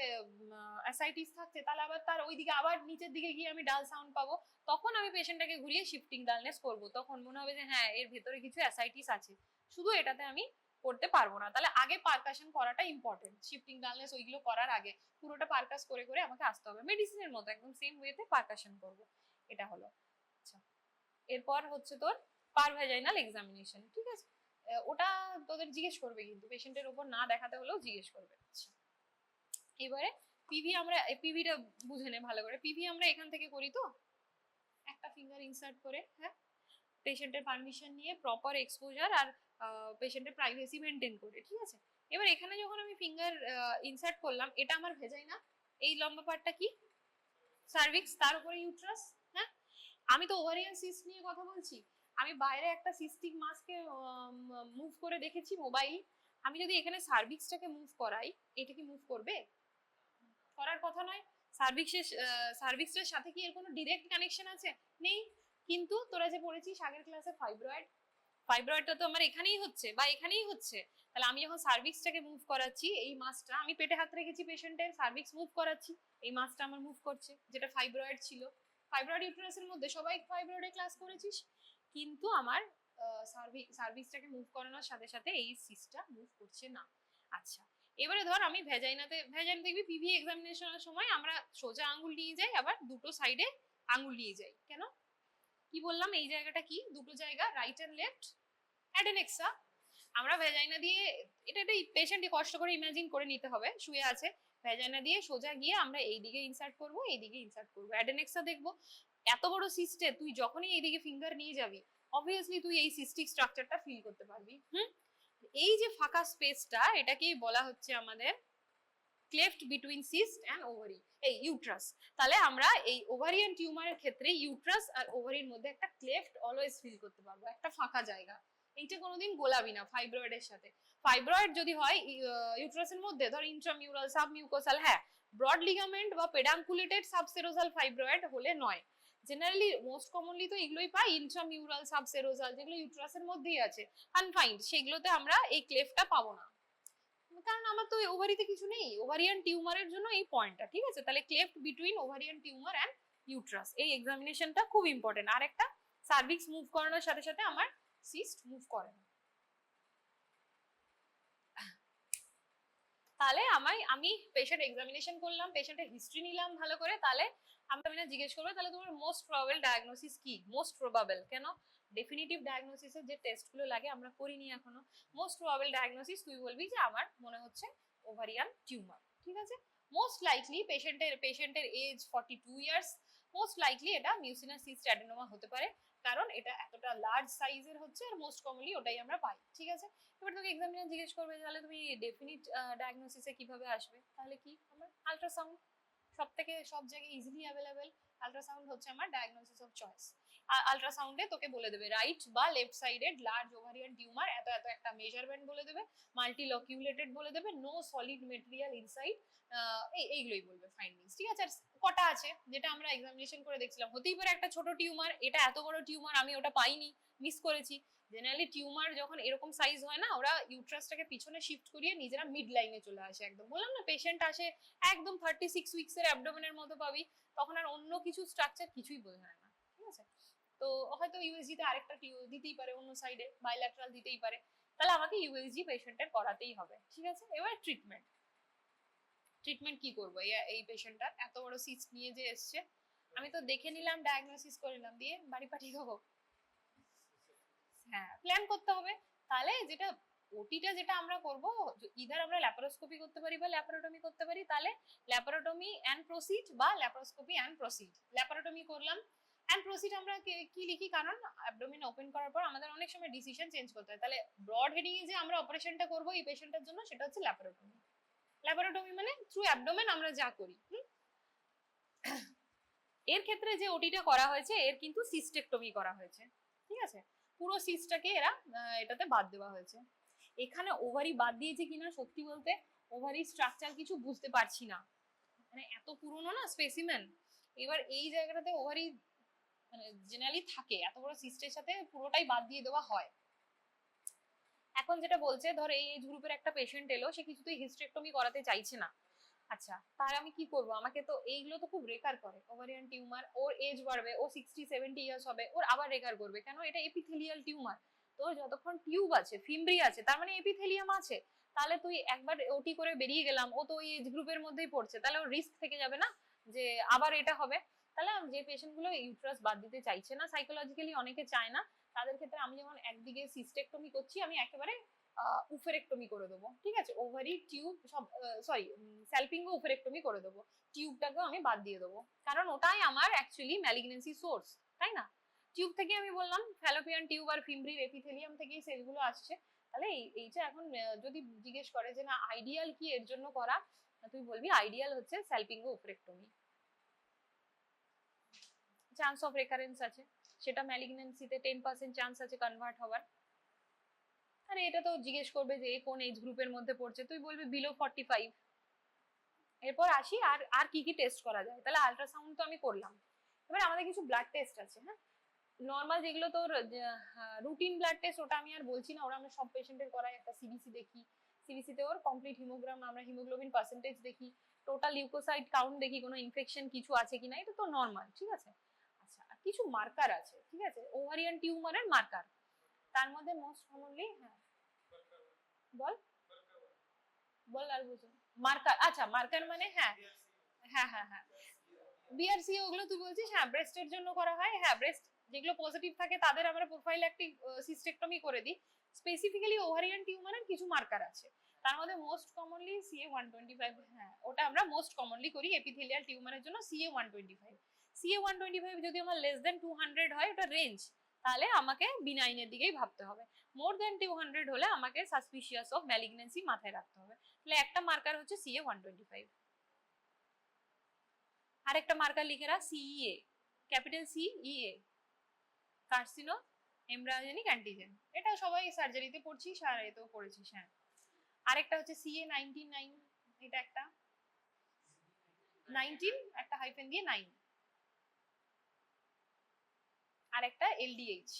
অ্যাসাইটিস থাকছে, তাহলে আবার তার ওইদিকে আবার নিচের দিকে গিয়ে আমি ডাল সাউন্ড পাবো। তখন আমি পেশেন্টটাকে ঘুরিয়ে শিফটিং ডালনেস করব, তখন মনে হবে যে হ্যাঁ এর ভেতরে কিছু অ্যাসাইটিস আছে, শুধু এটাতে আমি করতে পারবো না। তাহলে আগে পারকাশন করাটা ইম্পর্টেন্ট, শিফটিং ডালনেস ওইগুলো করার আগে পুরোটা পারকাস করে করে আমাকে আসতে হবে, মেডিসিনের মতো একদম সেম ওয়েতে পারকাশন করব। এটা হলো। আচ্ছা, এরপর হচ্ছে তোর পারভেজাইনাল এক্সামিনেশন, ঠিক আছে। ওটা তোদের জিজ্ঞেস করবে, কিন্তু পেশেন্টের উপর না দেখাতে হলেও জিজ্ঞেস করবে। আচ্ছা, এবারে পিভি, আমরা পিভিটা বুঝে নে ভালো করে। পিভি আমরা এখান থেকে করি তো, একটা ফিঙ্গার ইনসার্ট করে, হ্যাঁ, পেশেন্টের পারমিশন নিয়ে, প্রপার এক্সপোজার আর পেশেন্টের প্রাইভেসি মেনটেন করে, ঠিক আছে। এবার এখানে যখন আমি ফিঙ্গার ইনসার্ট করলাম, এটা আমার ভেজাইনা, এই লম্বা পার্টটা কি সার্ভিক্স, তার উপরে ইউট্রাস, হ্যাঁ। আমি তো ওভারিয়ান সিস্ট নিয়ে কথা বলছি, আমি বাইরে একটা সিস্টিক মাসকে মুভ করে দেখেছি মোবাইল। আমি যদি এখানে সার্ভিক্সটাকে মুভ করাই, এটা কি মুভ করবে? করার কথা নয়। সার্ভিক্সের সাথে কি এর কোনো ডিরেক্ট কানেকশন আছে? নেই। কিন্তু তোরা যে পড়েছিস আগের ক্লাসে ফাইব্রয়েডটা তো আমার এখানেই হচ্ছে বা এখানেই হচ্ছে, তাহলে আমি যখন সার্ভিক্সটাকে মুভ করাচ্ছি, এই মাসটা আমি পেটে হাত রেখেছি পেশেন্টের, সার্ভিক্স মুভ করাচ্ছি, এই মাসটা আমার মুভ করছে, যেটা ফাইব্রয়েড ছিল। ফাইব্রয়েড ইউটেরাসের মধ্যে সবাই ফাইব্রয়েডে ক্লাস করেছিস, কিন্তু আমার সার্ভিসটাকে মুভ করানোর সাথে সাথে এই সিস্টটা মুভ করছে না। আচ্ছা, এবারে ধর আমি ভ্যাজাইনা দেখবি পিভি এক্সামিনেশনের সময় আমরা সোজা আঙ্গুল নিয়ে যাই, আবার দুটো সাইডে আঙ্গুল নিয়ে যাই। কেন? কি বললাম, এই জায়গাটা কি, দুটো জায়গা, রাইট এন্ড লেফট অ্যাডেনেক্সা। আমরা ভ্যাজাইনা দিয়ে, এটা পেশেন্টই কষ্ট করে ইমাজিন করে নিতে হবে, শুয়ে আছে, ভ্যাজাইনা দিয়ে সোজা গিয়ে আমরা এইদিকে ইনসার্ট করব, এইদিকে ইনসার্ট করব, অ্যাডেনেক্সা দেখবো। এত বড় সিস্টে তুই যখনই এইদিকে ফিঙ্গার নিয়ে যাবি, অবভিয়াসলি তুই এই সিস্টিক স্ট্রাকচারটা ফিল করতে পারবি। এই যে ফাঁকা স্পেসটা, এটাকেই বলা হচ্ছে আমাদের cleft between cyst and ovary, এই ইউট্রাস। তাহলে আমরা এই ওভারিয়ান টিউমারের ক্ষেত্রে ইউট্রাস আর ওভারির মধ্যে একটা ক্লেফট অলওয়েজ ফিল করতে পারবো, একটা ফাঁকা জায়গা। এইটা কোনোদিন গোলাবি না ফাইব্রয়েডের সাথে। ফাইব্রয়েড যদি হয় ইউট্রাসের মধ্যে, ধর ইন্ট্রামিউরাল, সাবমিউকোসাল, হ্যাঁ, ব্রড লিগামেন্ট বা পেডাঙ্কুলেটেড সাবসেরোজাল ফাইব্রয়েড হলে নয়। জেনারেলি মোস্ট কমনলি তো এগুলোই পাই, ইন্ট্রামিউরাল, সাবসেরোজাল, যেগুলো ইউট্রাসের মধ্যেই আছে, কনফাইন্ড, সেগুলোতে আমরা এই ক্লেফটটা পাবো না, কারণ আমার তো ওভারিতে কিছু নেই। ওভারিয়ান টিউমারের জন্য এই পয়েন্টটা, ঠিক আছে? তাহলে cleft between ovarian tumour and uterus, এই এক্সামিনেশনটা খুব ইম্পর্টেন্ট। আর একটা, সার্ভিক্স মুভ করানোর সাথে সাথে আমার সিস্ট মুভ করে না। তাহলে আমি পেশেন্ট এক্সামিনেশন করলাম, পেশেন্টের হিস্ট্রি নিলাম ভালো করে, তাহলে আমি না জিজ্ঞেস করবো তাহলে তোমার মোস্ট প্রবাবল ডায়াগনোসিস কি? মোস্ট প্রবাবল কেন? ডেফিনিটিভ ডায়াগনোসিসের যে টেস্টগুলো লাগে আমরা করিনি এখনো। মোস্ট প্রবাবল ডায়াগনোসিস তুই বলবি যে আমার মনে হচ্ছে ওভারিয়ান টিউমার, ঠিক আছে? মোস্ট লাইকলি পেশেন্টের এজ 42 ইয়ার্স, মোস্ট লাইকলি এটা মিউসিনাস সিস্ট অ্যাডেনোমা হতে পারে, কারণ এটা এতটা লার্জ সাইজের হচ্ছে, আর মোস্ট কমনলি ওটাই আমরা পাই, ঠিক আছে? এবার তোকে এক্সামিনার জিজ্ঞেস করবে তাহলে তুমি ডেফিনিট ডায়াগনোসিসে কিভাবে আসবে, তাহলে কি, আমার আল্ট্রাসাউন্ড সব জায়গায় ইজিলি অ্যাভেলেবেল। আল্ট্রাসাউন্ড হচ্ছে আমার ডায়াগনোসিস অফ চয়েস। আল্ট্রাসাউন্ডে তোকে বলে দেবে রাইট বা left sided large ovarian tumour, এত এত একটা মেজারমেন্ট বলে দেবে, মাল্টিলকিউলেটেড বলে দেবে, নো সলিড মেটেরিয়াল ইনসাইড, এইগুলোই বলবে ফাইন্ডিংস, ঠিক আছে? আর কটা আছে যেটা আমরা এক্সামিনেশন করে দেখছিলাম, হতেই পারে একটা ছোট টিউমার, এটা এত বড় টিউমার আমি ওটা পাইনি, মিস করেছি। জেনারেলি টিউমার যখন এরকম সাইজ হয় না, ওরা ইউট্রাসটাকে পিছনে শিফট করিয়ে নিজেরা মিড লাইনে চলে আসে, একদম বললাম না, পেশেন্ট আসে একদম 36 উইকসের অ্যাবডোমেনের মতো পাবি, তখন আর অন্য কিছু স্ট্রাকচার কিছুই বোঝা যায় না, ঠিক আছে? তো হয়তো ইউএসজি তে আরেকটা দিতেই পারে, অন্য সাইডে বাইল্যাটারাল দিতেই পারে, তাহলে আমাকে ইউএসজি পেশেন্টের করাতেই হবে, ঠিক আছে? এবার ট্রিটমেন্ট কি করবো এই পেশেন্টটার এত বড় সিস্ট নিয়ে যে এসছে, আমি তো দেখে নিলাম, ডায়াগনোসিস করে নিলাম, দিয়ে বাড়ি পাঠিয়ে দেবো? হ্যাঁ, প্ল্যান করতে হবে। তাহলে যেটা ওটিটা যেটা আমরা করব, ইদার আমরা ল্যাপারোস্কোপি করতে পারি বা ল্যাপারোটমি করতে পারি, তাহলে ল্যাপারোটমি অ্যান্ড প্রসিড বা ল্যাপারোস্কোপি অ্যান্ড প্রসিড। ল্যাপারোটমি করলাম অ্যান্ড প্রসিড আমরা কি লিখি, কারণ অ্যাবডোমেন ওপেন করার পর আমাদের অনেক সময় ডিসিশন চেঞ্জ করতে হয়, তাহলে ব্রড হেডিং এ যে আমরা অপারেশনটা করব এই পেশেন্টের জন্য, সেটা হচ্ছে ল্যাপারোটমি। ল্যাপারোটমি মানে থ্রু অ্যাবডোমেন আমরা যা করি। এর ক্ষেত্রে যে ওটিটা করা হয়েছে, এর কিন্তু সিস্টেকটমি করা হয়েছে, ঠিক আছে? পুরো সিস্টটাকে এটাতে বাদ দেওয়া হয়েছে। এখানে ওভারি বাদ দিয়েছে কিনা সত্যি বলতে ওভারি স্ট্রাকচার কিছু বুঝতে পারছি না, মানে এত পুরনো না স্পেসিমেন, এবার এই জায়গাটাতে ওভারি মানে জেনারেলি থাকে, এত বড় সিস্টের সাথে পুরোটাই বাদ দিয়ে দেওয়া হয়। এখন যেটা বলছে, ধর এই এজ গ্রুপের একটা পেশেন্ট এলো, সে কিছুতেই হিস্টেক্টমি করাতে চাইছে না, আচ্ছা তার আমি কি করব? আমাকে তো এইগুলো তো খুব রেকার করে, ওভারিয়ান টিউমার, ওর এজ বাড়বে, ও 60-70 ইয়ার্স হবে, ওর আবার রেকার করবে, কেন? এটা এপিথেলিয়াল টিউমার, তো যতক্ষণ টিউব আছে, ফিমব্রি আছে, তার মানে এপিথেলিয়াম আছে, তাহলে তুই একবার ওটি করে বেরিয়ে গেলাম, ও তো ওই এজ গ্রুপের মধ্যেই পড়ছে, তাহলে ওর রিস্ক থেকে যাবে না যে আবার এটা হবে? তাহলে যে পেশেন্ট গুলো ইউট্রাস বাদ দিতে চাইছে না, সাইকোলজিক্যালি অনেকে চায় না, তাদের ক্ষেত্রে আমি যেমন একদিকে সিস্টেক্টমি করছি, আমি একেবারে উফেরেক্টমি করে দেবো, ঠিক আছে? ওভারি টিউব সব, সরি, স্যালপিঙ্গো উফেরেক্টমি করে দেবো, টিউবটাকেও আমি বাদ দিয়ে দেবো, কারণ ওটাই আমার অ্যাকচুয়ালি ম্যালিগনেন্সি সোর্স, তাই না? টিউব থেকে আমি বললাম ফ্যালোপিয়ান টিউব আর ফিমব্রির এপিথেলিয়াম থেকেই সেলগুলো আসছে, তাহলে এইটা এখন যদি জিজ্ঞেস করে যে না আইডিয়াল কি এর জন্য করা, তুই বলবি আইডিয়াল হচ্ছে স্যালপিঙ্গো উফেরেক্টমি। চান্স অফ রেকারেন্স আছে, সেটা ম্যালিগনেন্সিতে 10% চান্স আছে কনভার্ট হওয়ার। আরে এটা তো জিজ্ঞেস করবে যে কোন এজ গ্রুপের মধ্যে পড়ছে, তুই বলবি বিলো 45। এরপর আসি আর আর কি কি টেস্ট করা যায়, তাহলে আল্ট্রাসাউন্ড তো আমি করলাম, এবার আমাদের কিছু ব্লাড টেস্ট আছে, হ্যাঁ, নর্মাল যেগুলো তোর রুটিন ব্লাড টেস্ট, ওটা আমি আর বলছি না, ওরা আমরা সব পেশেন্টের করাই, একটা সিবিসি দেখি, সিবিসিতে ওর কমপ্লিট হিমোগ্রাম, আমরা হিমোগ্লোবিন পার্সেন্টেজ দেখি, টোটাল লিউকোসাইট কাউন্ট দেখি, কোনো ইনফেকশন কিছু আছে কিনা, এটা তো নর্মাল, ঠিক আছে? আচ্ছা, কিছু মার্কার আছে, ঠিক আছে, ওভারিয়ান টিউমারের মার্কার। তার মধ্যে মোস্ট কমনলি, হ্যাঁ বল বল আর বুঝো। মার্কার, আচ্ছা মার্কার মানে হ্যাঁ হ্যাঁ হ্যাঁ হ্যাঁ বিআরসি ওগুলো তুই বলছিস, হ্যাঁ ব্রেস্টের জন্য করা হয়। হ্যাঁ ব্রেস্ট যেগুলো পজিটিভ থাকে তাদের আমরা প্রোফাইল একটি সিস্টেক্টমি করে দিই। স্পেসিফিক্যালি ওভারিয়ান টিউমারের কিছু মার্কার আছে, তার মধ্যে মোস্ট কমনলি CA-125, হ্যাঁ ওটা আমরা মোস্ট কমনলি করি এপিথেলিয়াল টিউমারের জন্য। CA-125, CA-125 যদি আমার লেস দেন 200 হয়, ওটা রেঞ্জ, তাহলে আমাকে বিনাইনের দিকেই ভাবতে হবে। মোর দেন 200 হলে আমাকে সাসপিশিয়াস অফ ম্যালিগনেন্সি মাথায় রাখতে হবে। তাহলে একটা মার্কার হচ্ছে CA-125। আরেকটা মার্কার লিখে রাখ, CEA, ক্যাপিটাল CEA, কার্সিনো এমব্রায়োজেনিক অ্যান্টিজেন। এটা সবাই সার্জারিতে পড়ছিস আর এতেও পড়েছিস। হ্যাঁ আরেকটা হচ্ছে CA-19-9, এটা একটা 19 একটা হাইফেন দিয়ে 9, আর একটা LDH।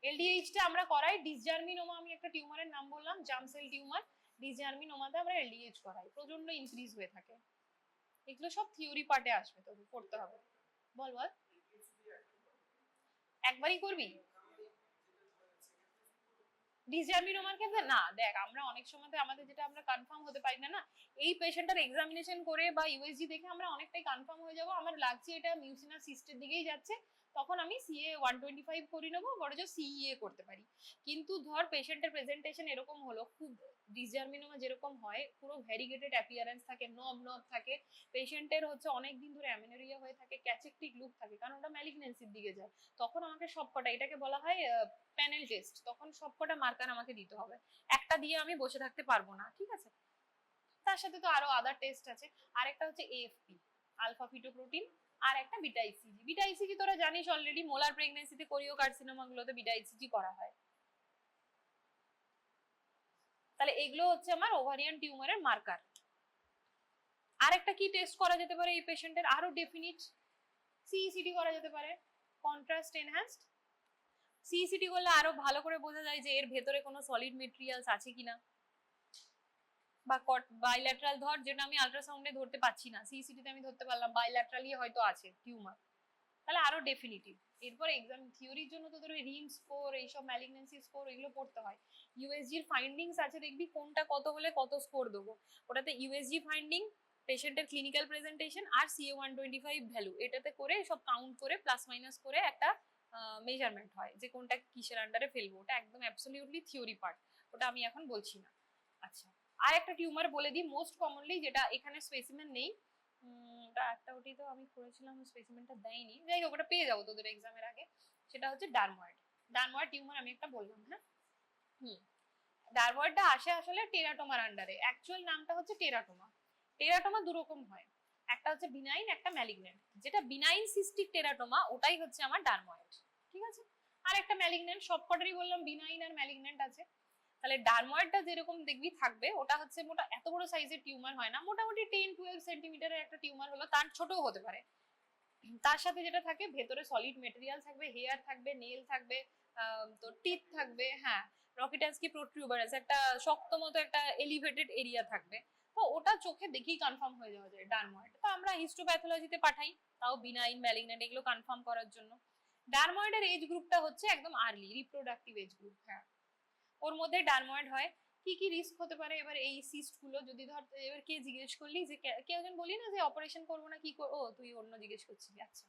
LDH টা আমরা করাই ডিসজার্মিনোমা, আমি একটা টিউমারের নাম বললাম, জার্ম সেল টিউমার। ডিসজার্মিনোমাতে আমরা LDH করাই, প্রচন্ড ইনক্রিজ হয়ে থাকে। এগুলো সব থিওরি পার্টে আসবে, তোকে পড়তে হবে। বল বল, একবারই করবি ডিসজার্মিনোমার ক্ষেত্রে? না দেখ, আমরা অনেক সময় আমাদের যেটা আমরা কনফার্ম হতে পারি না, এই পেশেন্টটার এক্সামিনেশন করে বা ইউএসজি দেখে আমরা অনেকটাই কনফার্ম হয়ে যাব, আমার লাগছে এটা মিউসিনাস সিস্টের দিকেই যাচ্ছে, তখন আমি CA-125 করে নেবো, বরঞ্চ CEA করতে পারি। কিন্তু ধর পেশেন্টের প্রেজেন্টেশন এরকম হলো, খুব ডিসজার্মিনোমা যেরকম হয়, পুরো ভ্যারিগেটেড অ্যাপিয়ারেন্স থাকে, নব নব থাকে, পেশেন্টের হচ্ছে অনেক দিন ধরে অ্যামেনোরিয়া হয়ে থাকে, ক্যাচেকটিক লুক থাকে, কারণ ওটা ম্যালিগনেন্সির দিকে যায়, তখন আমাকে সবকটা, এটাকে বলা হয় প্যানেল টেস্ট, তখন সবকটা মার্কার আমাকে দিতে হবে, একটা দিয়ে আমি বসে থাকতে পারবো না, ঠিক আছে। তার সাথে তো আরো আদার টেস্ট আছে। আরেকটা হচ্ছে AFP, আলফা ফিটোপ্রোটিন, আর একটা বিটা ইসিজি। বিটা ইসিজি তোরা জানিস অলরেডি, মোলার প্রেগন্যান্সিতে কোরিও কার্সিনোমা গুলোতে বিটা ইসিজি করা হয়। তাহলে এগুলো হচ্ছে আমার ওভারিয়ান টিউমারের মার্কার। আরেকটা কি টেস্ট করা যেতে পারে এই পেশেন্টের আরো ডেফিনিট? CECT করা যেতে পারে, কন্ট্রাস্ট এনহ্যান্সড। CECT করলে আরো ভালো করে বোঝা যায় যে এর ভেতরে কোনো সলিড মেটেরিয়ালস আছে কিনা, বা বাইল্যাটারাল ধর, যেটা আমি আল্ট্রাসাউন্ডে ধরতে পাচ্ছি না, CECT তে আমি ধরতে পারলাম বাইল্যাটারালি হয়তো আছে টিউমার, তাহলে আরো ডেফিনিটিভ। এরপর এক্সাম থিওরির জন্য তো তোর রিম স্কোর, এইসব ম্যালিগনেন্সি স্কোর এগুলো পড়তে হয়। ইউএসজির ফাইন্ডিংস আছে, দেখবি কোনটা কত হলে কত স্কোর দেবো, ওটাতে ইউএসজি ফাইন্ডিং, পেশেন্টের ক্লিনিক্যাল প্রেজেন্টেশন আর CA-125 ভ্যালু, এটাতে করে সব কাউন্ট করে প্লাস মাইনাস করে একটা মেজারমেন্ট হয় যে কোনটা কিসের আন্ডারে ফেলবো, ওটা একদম অ্যাবসলিউটলি থিওরি পার্ট, ওটা আমি এখন বলছি না। আচ্ছা আর একটা টিউমার বলে দিই মোস্ট কমনলি, যেটা এখানে স্পেসিমেন নেই, ওটা একটা, ওটি তো আমি করেছিলাম, স্পেসিমেনটা দেয়নি, যাই হোক ওটা পেয়ে যাবো তোদের এক্সামের আগে। সেটা হচ্ছে ডারময়েড। ডারময়েড টিউমার আমি একটা বললাম, হ্যাঁ ডারময়েডটা আসে আসলে টেরাটোমার আন্ডারে, অ্যাকচুয়াল নামটা হচ্ছে টেরাটোমা। টেরাটোমা দু রকম হয়, একটা হচ্ছে বিনাইন, একটা ম্যালিগন্যান্ট। যেটা বিনাইন সিস্টিক টেরাটোমা ওটাই হচ্ছে আমার ডারময়েড, ঠিক আছে। আর একটা ম্যালিগন্যান্ট, সবকটারই বললাম বিনাইন আর ম্যালিগন্যান্ট আছে। তাহলে ডারময়েডটা যেরকম দেখবি থাকবে, ওটা হচ্ছে মোটা এত বড় সাইজের টিউমার হয় না, মোটামুটি 10-12 সেন্টিমিটারের একটা টিউমার হলো, তার ছোটও হতে পারে। তার সাথে যেটা থাকে ভেতরে সলিড মেটেরিয়াল থাকবে, হেয়ার থাকবে, নেল থাকবে, তো টিথ থাকবে, হ্যাঁ রকিটান্সকি প্রোট্রিউবারাস, একটা শক্ত মতো একটা এলিভেটেড এরিয়া থাকবে। তো ওটা চোখে দেখেই কনফার্ম হয়ে যাওয়া যায় ডারময়েড। তো আমরা হিস্টোপ্যাথোলজিতে পাঠাই, তাও বিনাইন ম্যালিগন্যান্ট এগুলো কনফার্ম করার জন্য। ডারময়েডের এজ গ্রুপটা হচ্ছে একদম আর্লি রিপ্রোডাক্টিভ এজ গ্রুপ, হ্যাঁ ওর মধ্যে ডারময়েড হয়। কি কি রিস্ক হতে পারে এবার এই সিস্ট গুলো, যদি ধর এবার কে জিজ্ঞেস করলি যে কেউ একজন বলি না যে অপারেশন করবো না কি ও তুই অন্য জিজ্ঞেস করছিলি, আচ্ছা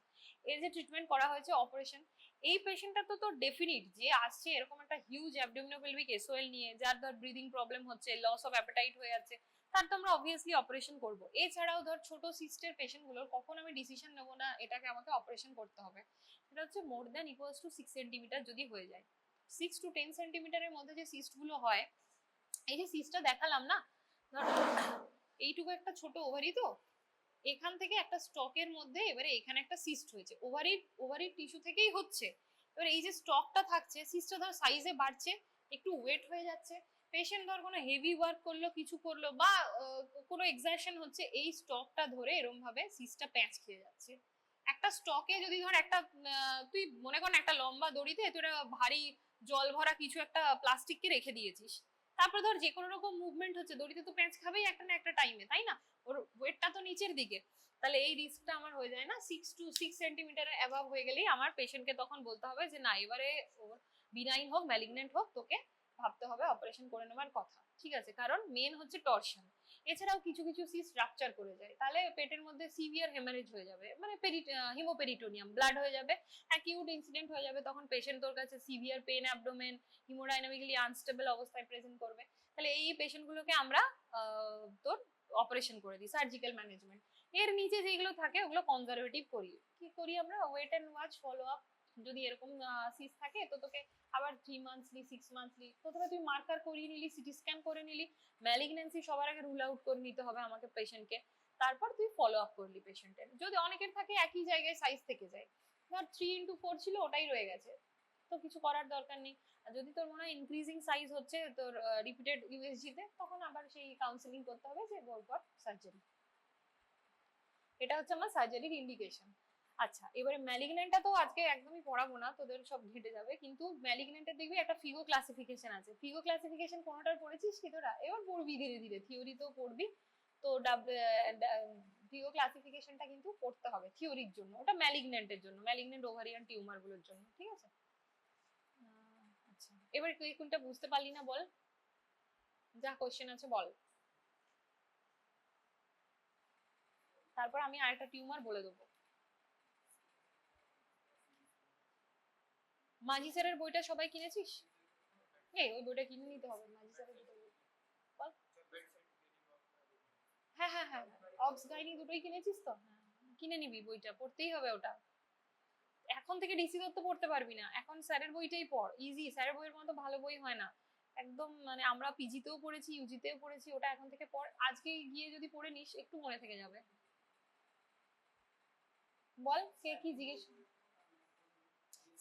এর যে ট্রিটমেন্ট করা হয়েছে অপারেশন, এই পেশেন্টটা তো তোর ডেফিনিট যে আসছে এরকম একটা হিউজ অ্যাবডোমিনোপেলভিক এসওএল নিয়ে, যার ধর ব্রিদিং প্রবলেম হচ্ছে, লস অফ অ্যাপেটাইট হয়ে যাচ্ছে, তার তো আমরা অবভিয়াসলি অপারেশন করবো। এছাড়াও ধর ছোট সিস্টের পেশেন্ট গুলোর কখন আমি ডিসিশন নেবো না এটাকে আমাকে অপারেশন করতে হবে, সেটা হচ্ছে more than equals to 6 centimetre যদি হয়ে যায়। 6 to 10 সেন্টিমিটারের মধ্যে যে সিস্ট গুলো হয়, এই যে সিস্টটা দেখালাম না, ধর এইটুকু একটা ছোট ওভারি, তো এখান থেকে একটা স্টকের মধ্যে এবারে এখানে একটা সিস্ট হয়েছে, ওভারির টিস্যু থেকেই হচ্ছে। এবার এই যে স্টকটা থাকছে, সিস্টটা ধর সাইজে বাড়ছে, একটু ওয়েট হয়ে যাচ্ছে, পেশেন্ট ধর কোনো হেভি ওয়ার্ক করলো, কিছু করলো, বা কোনো এক্সারশন হচ্ছে, এই স্টকটা ধরে এরকম ভাবে সিস্টটা প্যাঁচ খেয়ে যাচ্ছে। একটা স্টকে যদি ধর একটা তুই মনে কর একটা লম্বা দড়িতে তুই একটা ভারী জল ভরা কিছু একটা প্লাস্টিককে রেখে দিয়েছিস, তারপর ধর যে কোনো রকম মুভমেন্ট হচ্ছে, দড়িতে তো প্যাঁচ খাবেই একটা না একটা টাইমে, তাই না, ওর ওয়েটটা তো নিচের দিকে, তাহলে এই রিস্কটা আমার হয়ে যায় না 6 সেন্টিমিটার অ্যাবাভ হয়ে গেলেই আমার পেশেন্টকে তখন বলতে হবে যে না এবারে বিনাইন হোক ম্যালিগনেন্ট হোক তোকে ভাবতে হবে অপারেশন করে নেওয়ার কথা, ঠিক আছে? কারণ মেন হচ্ছে টর্শন। এছাড়াও কিছু কিছু সিস্ট রাপচার করে যায়, তাহলে পেটের মধ্যে সিভিয়ার হেমারেজ হয়ে যাবে, মানে হিমোপেরিটোনিয়াম ব্লাড হয়ে যাবে, অ্যাকিউট ইনসিডেন্ট হয়ে যাবে, তখন পেশেন্ট তোর কাছে severe pen abdomen, haemodynamically unstable অবস্থায় প্রেজেন্ট করবে। তাহলে এই পেশেন্টগুলোকে আমরা তোর অপারেশন করে দিই, সার্জিক্যাল ম্যানেজমেন্ট। এর নিচে যেগুলো থাকে ওগুলো কনজারভেটিভ করি। কি করি আমরা? Wait and watch, follow up. যদি এরকম সিস থাকে তো তোকে আবার 3 মান্থলি 6 মান্থলি প্রথমে তুই মার্কার করিয়ে নিলি, সিটি স্ক্যান করে নিলি, ম্যালিগনেন্সি সবার আগে রুল আউট করে নিতে হবে আমাকে পেশেন্টকে, তারপর তুই ফলো আপ করলি পেশেন্টের। যদি অনেকের থাকে একই জায়গায় সাইজ থেকে যায়, ধর 3x4 ছিল ওটাই রয়ে গেছে, তো কিছু করার দরকার নেই। আর যদি তোর মনে হয় ইনক্রিজিং সাইজ হচ্ছে তোর রিপিটেড ইউএসজি তে, তখন আবার সেই কাউন্সেলিং করতে হবে যে গো ফর সার্জারি। এটা হচ্ছে আমার সার্জারির ইন্ডিকেশন। আচ্ছা, এবারে ম্যালিগনেন্টটা তো আজকে একদমই পড়াবো না, তোদের সব ঘেটে যাবে, কিন্তু ম্যালিগনেন্টের দেখবি একটা ফিগো ক্লাসিফিকেশন আছে। ফিগো ক্লাসিফিকেশন কোনোটার পড়েছিস কি তোরা? এবার পড়বি ধীরে ধীরে, থিওরি তো পড়বি। তো ফিগো ক্লাসিফিকেশনটা কিন্তু পড়তে হবে থিওরির জন্য, ওটা ম্যালিগনেন্টের জন্য, ম্যালিগনেন্ট ওভারিয়ান টিউমার গুলোর জন্য, ঠিক আছে? আচ্ছা, এবার তুই কোনটা বুঝতে পারলি না বল, যা কোশ্চেন আছে বল, তারপর আমি আরেকটা টিউমার বলে দেবো। মাঝি স্যারের বইটা সবাই কিনেছিস? ওই বইটা কিনে নিতে হবে, মাঝি স্যারের দুটো বই। বল। হ্যাঁ হ্যাঁ হ্যাঁ, অক্স গাইনি দুটোই কিনেছিস তো? কিনে নিবি, বইটা পড়তেই হবে ওটা। এখন থেকে ডিসি দত্ত পড়তে পারবি না, এখন স্যারের বইটাই পড়, ইজি। স্যারের বইয়ের মতো ভালো বই হয় না একদম, মানে আমরা পিজিতেও পড়েছি, ইউজিতেও পড়েছি, ওটা এখন থেকে পড়। আজকে গিয়ে যদি পড়ে নিস একটু মনে থেকে যাবে। বল, কে কি জিজ্ঞেস।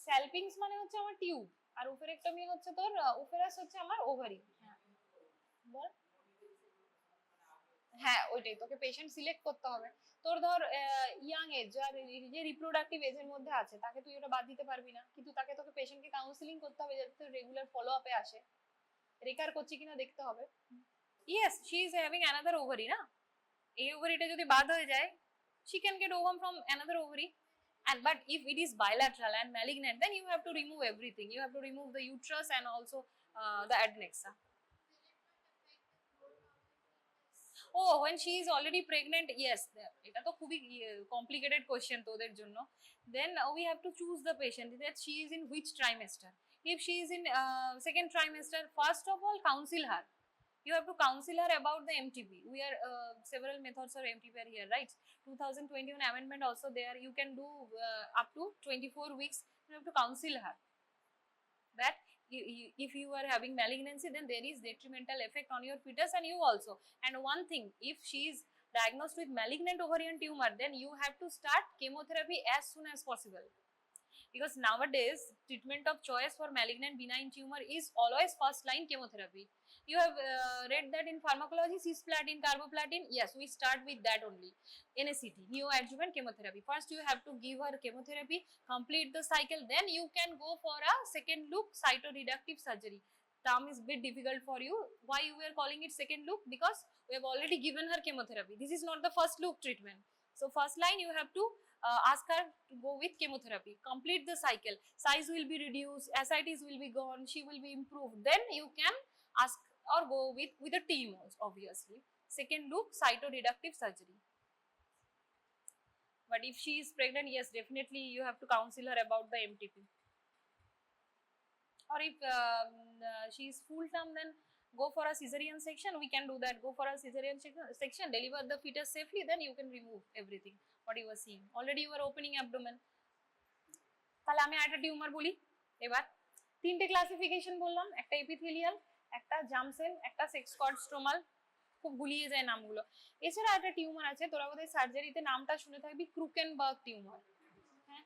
স্যালপিংস মানে হচ্ছে আমার টিউব, আর ওফেরেক্টমি হচ্ছে তোর, ওফেরাস হচ্ছে আমার ওভারি। হ্যাঁ বল। হ্যাঁ ওইটাই, তোকে পেশেন্ট সিলেক্ট করতে হবে। তোর ধর ইয়াং এজ, আর যে রিপ্রোডাক্টিভ এজের মধ্যে আছে, তাকে তুই ওটা বাদ দিতে পারবি না, কিন্তু তোকে পেশেন্টকে কাউন্সিলিং করতে হবে যাতে রেগুলার ফলো আপে আসে, রেকার করছে কিনা দেখতে হবে। Yes, she is having another ovary না, এই ওভারিটা যদি বাদ হয়ে যায় she can get ovum from another ovary. And but if it is bilateral and malignant, then you have to remove everything, you have to remove the uterus and also the adnexa. Oh, when she is already pregnant, yes, এটা তো খুবই complicated question তোদের জন্য। Then we have to choose the patient that she is in which trimester. If she is in second trimester, first of all counsel her, you have to counsel her about the MTP. We are several methods of MTP are here, right? 2021 amendment also there, you can do up to 24 weeks. You have to counsel her that if you are having malignancy, then there is detrimental effect on your fetus and you also. And one thing, if she is diagnosed with malignant ovarian tumor, then you have to start chemotherapy as soon as possible, because nowadays treatment of choice for malignant benign tumor is always first line chemotherapy. You have read that in pharmacology, cisplatin, carboplatin. Yes, we start with that only. NACT, neoadjuvant chemotherapy. First you have to give her chemotherapy, complete the cycle, then you can go for a second look cytoreductive surgery. Term is bit difficult for you. Why we are calling it second look? Because we have already given her chemotherapy. This is not the first look treatment. So first line you have to ask her to go with chemotherapy, complete the cycle, size will be reduced, ascites will be gone, she will be improved, then you can ask or go with a team obviously. Second look cytoreductive surgery. But if she is pregnant, yes, definitely you have to counsel her about the MTP. Or if she is full term, then go for a cesarean section, we can do that. Go for a cesarean section, deliver the fetus safely, then you can remove everything what you were seeing. Already you are opening abdomen. তাহলে আমি একটা tumour বলি এবার। তিনটে classification বললাম, একটা epithelial, একটা germ sell, একটা সেক্স কর্ড স্ট্রোমাল, খুব গুলিয়ে যায় নামগুলো। এছাড়া একটা টিউমার আছে, তোরা বোধহয় সার্জারিতে নামটা শুনে থাকবি, ক্রুকেনবার্গ টিউমার। হ্যাঁ,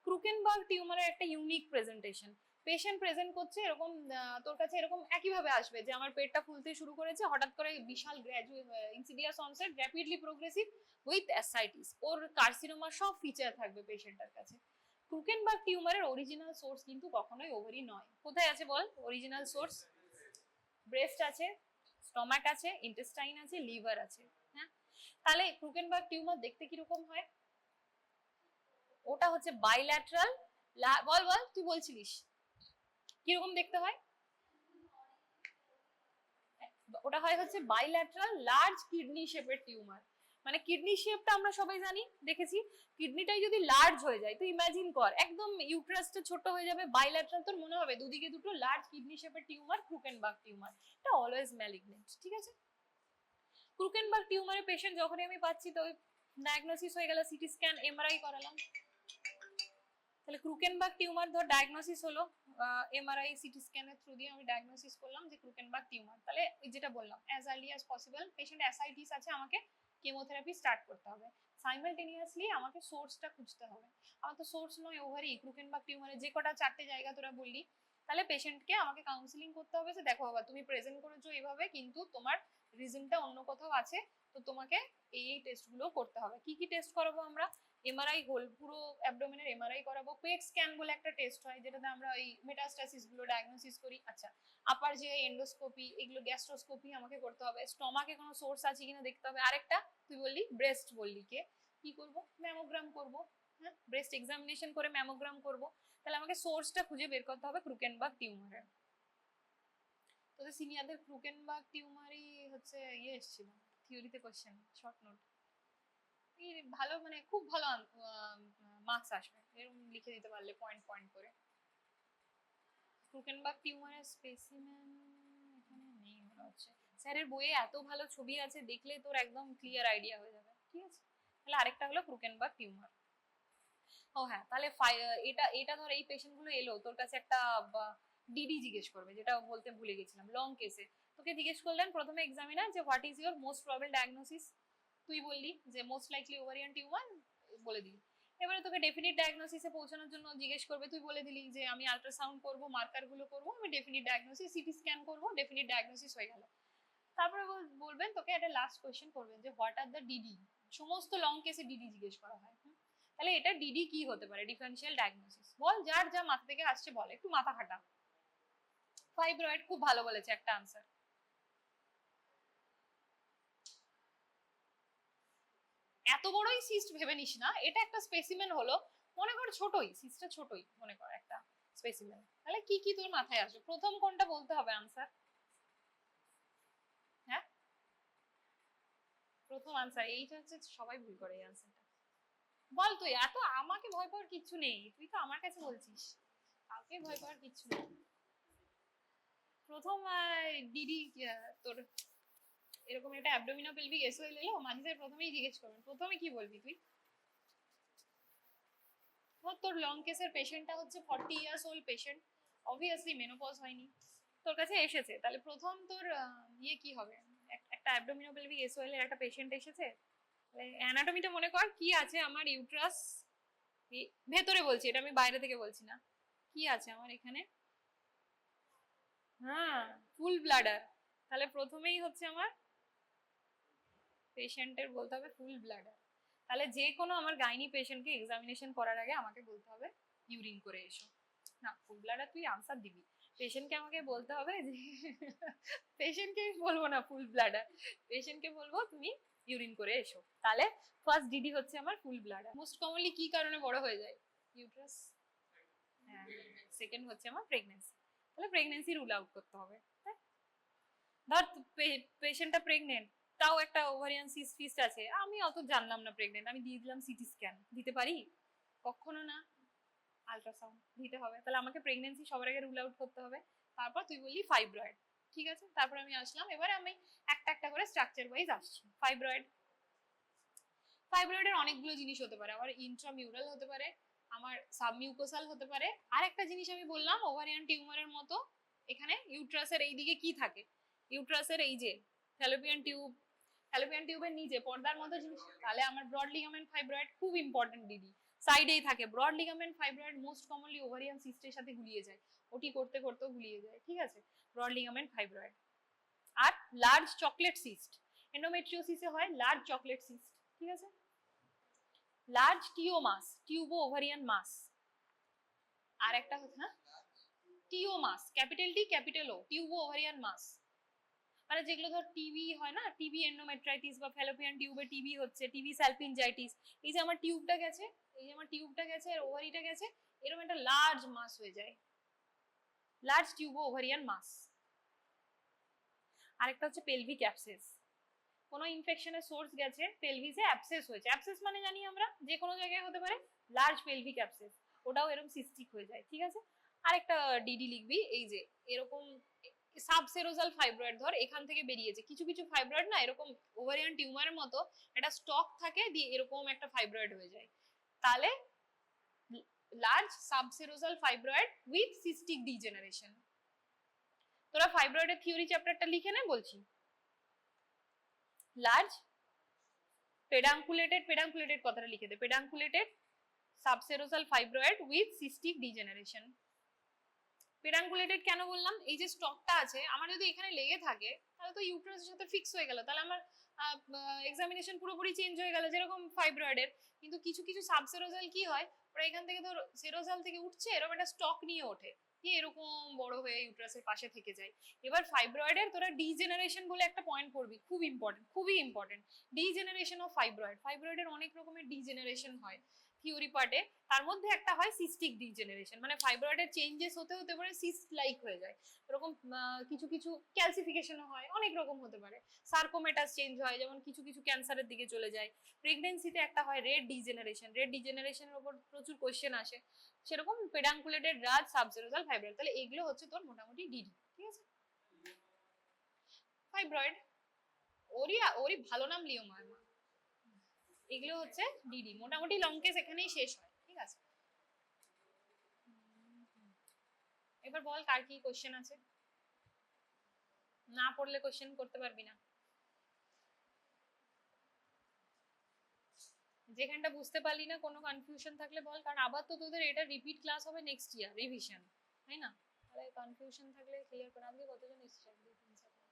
ক্রুকেনবার্গ টিউমারের একটা ইউনিক প্রেজেন্টেশন। পেশেন্ট প্রেজেন্ট করছে এরকম, তোর কাছে এরকম একইভাবে আসবে যে আমার পেটটা ফুলতে শুরু করেছে, হঠাৎ করে বিশাল insidious onset, rapidly progressive with ascites, ওর কার্সিনোমা সব ফিচার থাকবে পেশেন্টের কাছে। ক্রুকেনবার্গ টিউমারের অরিজিনাল সোর্স কিন্তু কখনোই ওভারি নয়। কোথায় আছে বল অরিজিনাল সোর্স? ব্রেস্ট আছে, স্টমাক আছে, ইন্টেস্টাইন আছে, লিভার আছে। হ্যাঁ, তাহলে ক্রুকেনবার্গ টিউমার দেখতে কিরকম হয়? ওটা হচ্ছে বাইল্যাটারাল, বল বল তুই বলছিলিস কিরকম দেখতে হয়? ওটা হয় হচ্ছে বাইল্যাটারাল লার্জ কিডনি শেপের টিউমার। মানে কিডনি শেপটা আমরা সবাই জানি, দেখেছি, কিডনিটাই যদি লার্জ হয়ে যায়, তুই ইমাজিন কর একদম ইউট্রাসটা ছোট হয়ে যাবে, বাইল্যাটারাল, তোর মনে হবে দুদিকে দুটো লার্জ কিডনি শেপের টিউমার, ক্রুকেনবার্গ টিউমার। এটা অলওয়েজ ম্যালিগনেন্ট, ঠিক আছে? ক্রুকেনবার্গ টিউমারের পেশেন্ট যখনই আমি পাচ্ছি তো ডায়াগনোসিস হয়ে গেল, সিটি স্ক্যান এমআরআই করালাম। তাহলে ক্রুকেনবার্গ টিউমার ধর ডায়াগনোসিস হলো, এমআরআই সিটি স্ক্যানের থ্রু দিয়ে আমি ডায়াগনোসিস করলাম যে ক্রুকেনবার্গ টিউমার। তাহলে যেটা বললাম as early as possible, patient ascites আছে, আমাকে কেমোথেরাপি স্টার্ট করতে হবে। সাইমালটেনিয়াসলি আমাকে সোর্সটা খুঁজতে হবে। আমার তো সোর্স নয় ওভারি, ক্রুকেনবার্গ টিউমারে যে কটা 4টে জায়গা তোরা বললি, তাহলে পেশেন্টকে আমাকে কাউন্সিলিং করতে হবে যে দেখো বাবা তুমি প্রেজেন্ট করেছো এইভাবে, কিন্তু তোমার রিজনটা অন্য কোথাও আছে, তো তোমাকে এই টেস্টগুলো করতে হবে। কি কি টেস্ট করাবো আমরা? এমআরআই হোল পুরো অ্যাবডোমেনের এমআরআই করাবো, পেট স্ক্যান বলে একটা টেস্ট হয় যেটাতে আমরা ওই মেটাস্টাসিস গুলো ডায়াগনোসিস করি। আচ্ছা, আপার যে এন্ডোস্কোপি, এগুলো গ্যাস্ট্রোস্কোপি আমাকে করতে হবে, স্টমাকে কোনো সোর্স আছে কিনা দেখতে হবে। আরেকটা তুই বললি ব্রেস্ট, বললি কে কি করব? ম্যামোগ্রাম করব। হ্যাঁ, ব্রেস্ট এক্সামিনেশন করে ম্যামোগ্রাম করব। তাহলে আমাকে সোর্সটা খুঁজে বের করতে হবে ক্রুকেনবার্গ টিউমারের। তোদের সিনিয়রদের ক্রুকেনবার্গ টিউমারই হচ্ছে ইয়ে এসেছিল থিওরিতে কোশ্চেন, শর্ট নোট, ভালো মানে খুব ভালো মার্কস আসবে এরকম লিখে দিতে পারলে পয়েন্ট পয়েন্ট করে। ক্রুকেনবার্গ টিউমারের স্পেসিমেন এখানে নেই মনে হচ্ছে, স্যারের বইয়ে এত ভালো ছবি আছে দেখলে তোর একদম ক্লিয়ার আইডিয়া হয়ে যাবে, ঠিক আছে? তাহলে আরেকটা হলো ক্রুকেনবার্গ টিউমার। ও হ্যাঁ, তাহলে এটা এটা ধর এই পেশেন্ট গুলো এলো তোর কাছে, একটা ডিডি জিজ্ঞেস করবে, যেটা বলতে ভুলে গেছিলাম, লং কেসে তোকে জিজ্ঞেস করলেন প্রথমে এক্সামিনার যে what is your most probable diagnosis, তুই বললি যে মোস্ট লাইকলি ওভারিয়ান টিউমার, বলে দিলি। এবারে তোকে ডেফিনিট ডায়াগনোসিসে পৌঁছানোর জন্য জিজ্ঞেস করবে, তুই বলে দিলি যে আমি আল্ট্রাসাউন্ড করব, মার্কার গুলো করব, আমি ডেফিনিট ডায়াগনোসিস, সিটি স্ক্যান করব, ডেফিনিট ডায়াগনোসিস হয়ে গেল। তারপরে বলবেন তোকে একটা লাস্ট কোয়েশ্চেন করবেন যে হোয়াট আর দ্য ডিডি, সমস্ত লং কেসে ডিডি জিজ্ঞেস করা হয়। তাহলে এটা ডিডি কি হতে পারে? Differential diagnosis. বল, যার যা মাথা থেকে আসছে বল, একটু মাথা খাটা। ফাইব্রয়েড, খুব ভালো বলেছে একটা আনসার। এত বড়ই সিস্ট ভেবে নিস না, এটা একটা স্পেসিমেন হলো, মনে কর ছোটই, সিস্টটা ছোটই মনে কর একটা স্পেসিমেন। তাহলে কি কি তোর মাথায় আসবে? প্রথম কোনটা বলতে হবে আনসার? হ্যাঁ, প্রথম আনসার এইটা হচ্ছে, সবাই ভুল করে এই আনসারটা। বল তুই, এত আমাকে ভয় পাওয়ার কিচ্ছু নেই, তুই তো আমার কাছে বলছিস, কাউকে ভয় পাওয়ার কিচ্ছু নেই। প্রথম ডিডি তোর এরকম একটা অ্যাবডোমিনোপেলভিক এসওএল এলো, মাঝে প্রথমেই জিজ্ঞেস করবেন, প্রথমে কি বলবি তুই? তোর লং কেসের পেশেন্টটা হচ্ছে 40 years old patient, obviously menopause হয়নি, তোর কাছে এসেছে, তাহলে প্রথম তোর ইয়ে কি হবে? একটা অ্যাবডোমিনোপেলভিক এসওএল এর একটা পেশেন্ট এসেছে, অ্যানাটমিটা মনে কর কি আছে আমার ইউট্রাস ভেতরে, বলছি এটা আমি বাইরে থেকে বলছি না, কি আছে আমার এখানে? হ্যাঁ, ফুল ব্লাডার। তাহলে প্রথমেই হচ্ছে আমার পেশেন্টের বলতে হবে ফুল ব্লাডার। তাহলে যে কোনো আমার গাইনি পেশেন্টকে এক্সামিনেশন করার আগে আমাকে বলতে হবে ইউরিন করে এসো। না, ফুল ব্লাডার তুই আনসার দিবি, পেশেন্টকে আমাকে বলতে হবে যে পেশেন্টকে বলবো না ফুল ব্লাডার, পেশেন্টকে বলবো তুমি ইউরিন করে এসো। তাহলে ফার্স্ট ডিডি হচ্ছে আমার ফুল ব্লাডার। মোস্ট কমনলি কি কারণে বড় হয়ে যায়? ইউট্রাস। হ্যাঁ, সেকেন্ড হচ্ছে আমার প্রেগন্যান্সি। তাহলে প্রেগন্যান্সি রুল আউট করতে হবে। ধর পেশেন্টটা প্রেগনেন্ট, তাও একটা ওভারিয়ান সিস্ট আছে, আমি অত জানলাম না প্রেগনেন্ট, আমি দিয়ে দিলাম সিটি স্ক্যান, দিতে পারি? কখনো না, আল্ট্রাসাউন্ড দিতে হবে। তাহলে আমাকে প্রেগনেন্সি সবার আগে রুল আউট করতে হবে। তারপর তুই বললি ফাইব্রয়েড, ঠিক আছে, তারপর আমি আসলাম, এবার আমি একটা একটা করে স্ট্রাকচার ওয়াইজ আসছি। ফাইব্রয়েড, ফাইব্রয়েডের অনেকগুলো জিনিস হতে পারে, আমার ইন্ট্রামিউরাল হতে পারে, আমার সাবমিউকোসাল হতে পারে। আর একটা জিনিস আমি বললাম ওভারিয়ান টিউমারের মতো, এখানে ইউট্রাসের এই দিকে কি থাকে? ইউট্রাসের এই যে ফ্যালোপিয়ান টিউব, ফ্যালোপিয়ান টিউবের নিচে পর্দার মতো জিনিস, তাহলে আমার ব্রড লিগামেন্ট ফাইব্রয়েড খুব ইম্পর্টেন্ট ডিডি, সাইডেই থাকে। Broad ligament fibroid most commonly ovarian সিস্টের সাথে গুলিয়ে যায়, ওটি করতে করতেও গুলিয়ে যায়, ঠিক আছে? Broad ligament fibroid. আর লার্জ চকলেট সিস্ট, এন্ডোমেট্রিওসিসে হয় লার্জ চকলেট সিস্ট, ঠিক আছে? লার্জ টিও মাস, টিউবো ওভারিয়ান মাস। আর একটা হচ্ছে, হ্যাঁ, টিও মাস, ক্যাপিটাল টি ক্যাপিটাল ও, টিউবো ওভারিয়ান মাস। মানে যেগুলো ধর টিবি হয় না, টিবি এন্ডোমেট্রাইটিস বা ফ্যালোপিয়ান টিউবে টিবি হচ্ছে, টিবি স্যালপিনজাইটিস, এই যে আমার টিউবটা গেছে, এই যে আমার টিউবটা গেছে, এর ওভারিটা গেছে, এরকম একটা লার্জ মাস হয়ে যায়, লার্জ টিউবো ওভারিয়ান মাস। আরেকটা হচ্ছে পেলভিক অ্যাবসেস, কোনো ইনফেকশনের সোর্স গেছে, পেলভিসে অ্যাবসেস হয়েছে, অ্যাবসেস মানে জানি আমরা যে কোনো জায়গায় হতে পারে, লার্জ পেলভিক অ্যাবসেস, ওটাও এরকম সিস্টিক হয়ে যায়, ঠিক আছে। আরেকটা ডিডি লিখবি, এই যে এরকম সাবসেরোজাল ফাইব্রয়েড, ধর এখান থেকে বেরিয়েছে, কিছু কিছু ফাইব্রয়েড না এরকম ওভারিয়ান টিউমারের মতো একটা স্টক থাকে, দিয়ে এরকম একটা ফাইব্রয়েড হয়ে যায়, তাহলে large subserosal fibroid with cystic degeneration. তোরা ফাইব্রয়েডের থিওরি চ্যাপ্টারটা লিখে নে বলছি। লার্জ পেডাঙ্কুলেটেড, পেডাঙ্কুলেটেড কথাটা লিখে দে, পেডাঙ্কুলেটেড সাবসেরোজাল ফাইব্রয়েড উইথ সিস্টিক ডিজেনারেশন। পেডাঙ্কুলেটেড কেন বললাম, এই যে স্টকটা আছে আমার যদি এখানে লেগে থাকে তাহলে তো ইউটেরাসের সাথে ফিক্স হয়ে গেল, তাহলে আমার এক্সামিনেশন পুরোপুরি চেঞ্জ হয়ে গেল, যেরকম ফাইব্রয়েডের। কিন্তু কিছু কিছু সাবসেরোজাল কি হয়, ওরা এখান থেকে ধর সেরোজাল থেকে উঠছে, এরকম একটা স্টক নিয়ে ওঠে, দিয়ে এরকম বড় হয়ে ইউটেরাসের পাশে থেকে যায়। এবার ফাইব্রয়েডের তোরা ডিজেনারেশন বলে একটা পয়েন্ট পড়বি, খুব ইম্পর্টেন্ট, খুবই ইম্পর্টেন্ট, ডিজেনারেশন অফ ফাইব্রয়েড। ফাইব্রয়েডের অনেক রকমের ডিজেনারেশন হয় থিওরি পার্টে, তার মধ্যে একটা হয় সিস্টিক ডিজেনারেশন, মানে ফাইব্রয়েডের চেঞ্জেস হতে হতে পারে সিস্ট লাইক হয়ে যায়, এরকম কিছু কিছু ক্যালসিফিকেশনও হয়, অনেক রকম হতে পারে, সার্কোমেটাস চেঞ্জ হয়, যেমন কিছু কিছু ক্যান্সারের দিকে চলে যায়। প্রেগনেন্সিতে একটা হয় রেড ডিজেনারেশন, রেড ডিজেনারেশনের উপর প্রচুর কোশ্চেন আসে, সেরকম পেডাঙ্কুলেটেড রাজ সাবসেরোজাল ফাইব্রয়েড, তাহলে এগুলো হচ্ছে তোর মোটামুটি ডিডি, ঠিক আছে। ফাইব্রয়েড ওরই ওরই ভালো নাম লিওমা, এগুলো হচ্ছে ডিডি, মোটামুটি লং কেস এখানেই শেষ হয়, ঠিক আছে। এবার বল কার কি কোশ্চেন আছে, না পড়লে কোশ্চেন করতে পারবি না। যেখানটা বুঝতে পারলি না, কোনো কনফিউশন থাকলে বল, কারণ আবার তো তোদের এটা রিপিট ক্লাস হবে নেক্সট ইয়ার রিভিশন, তাই না, তাহলে কনফিউশন থাকলে ক্লিয়ার করে। আজকে কতজন এসেছে?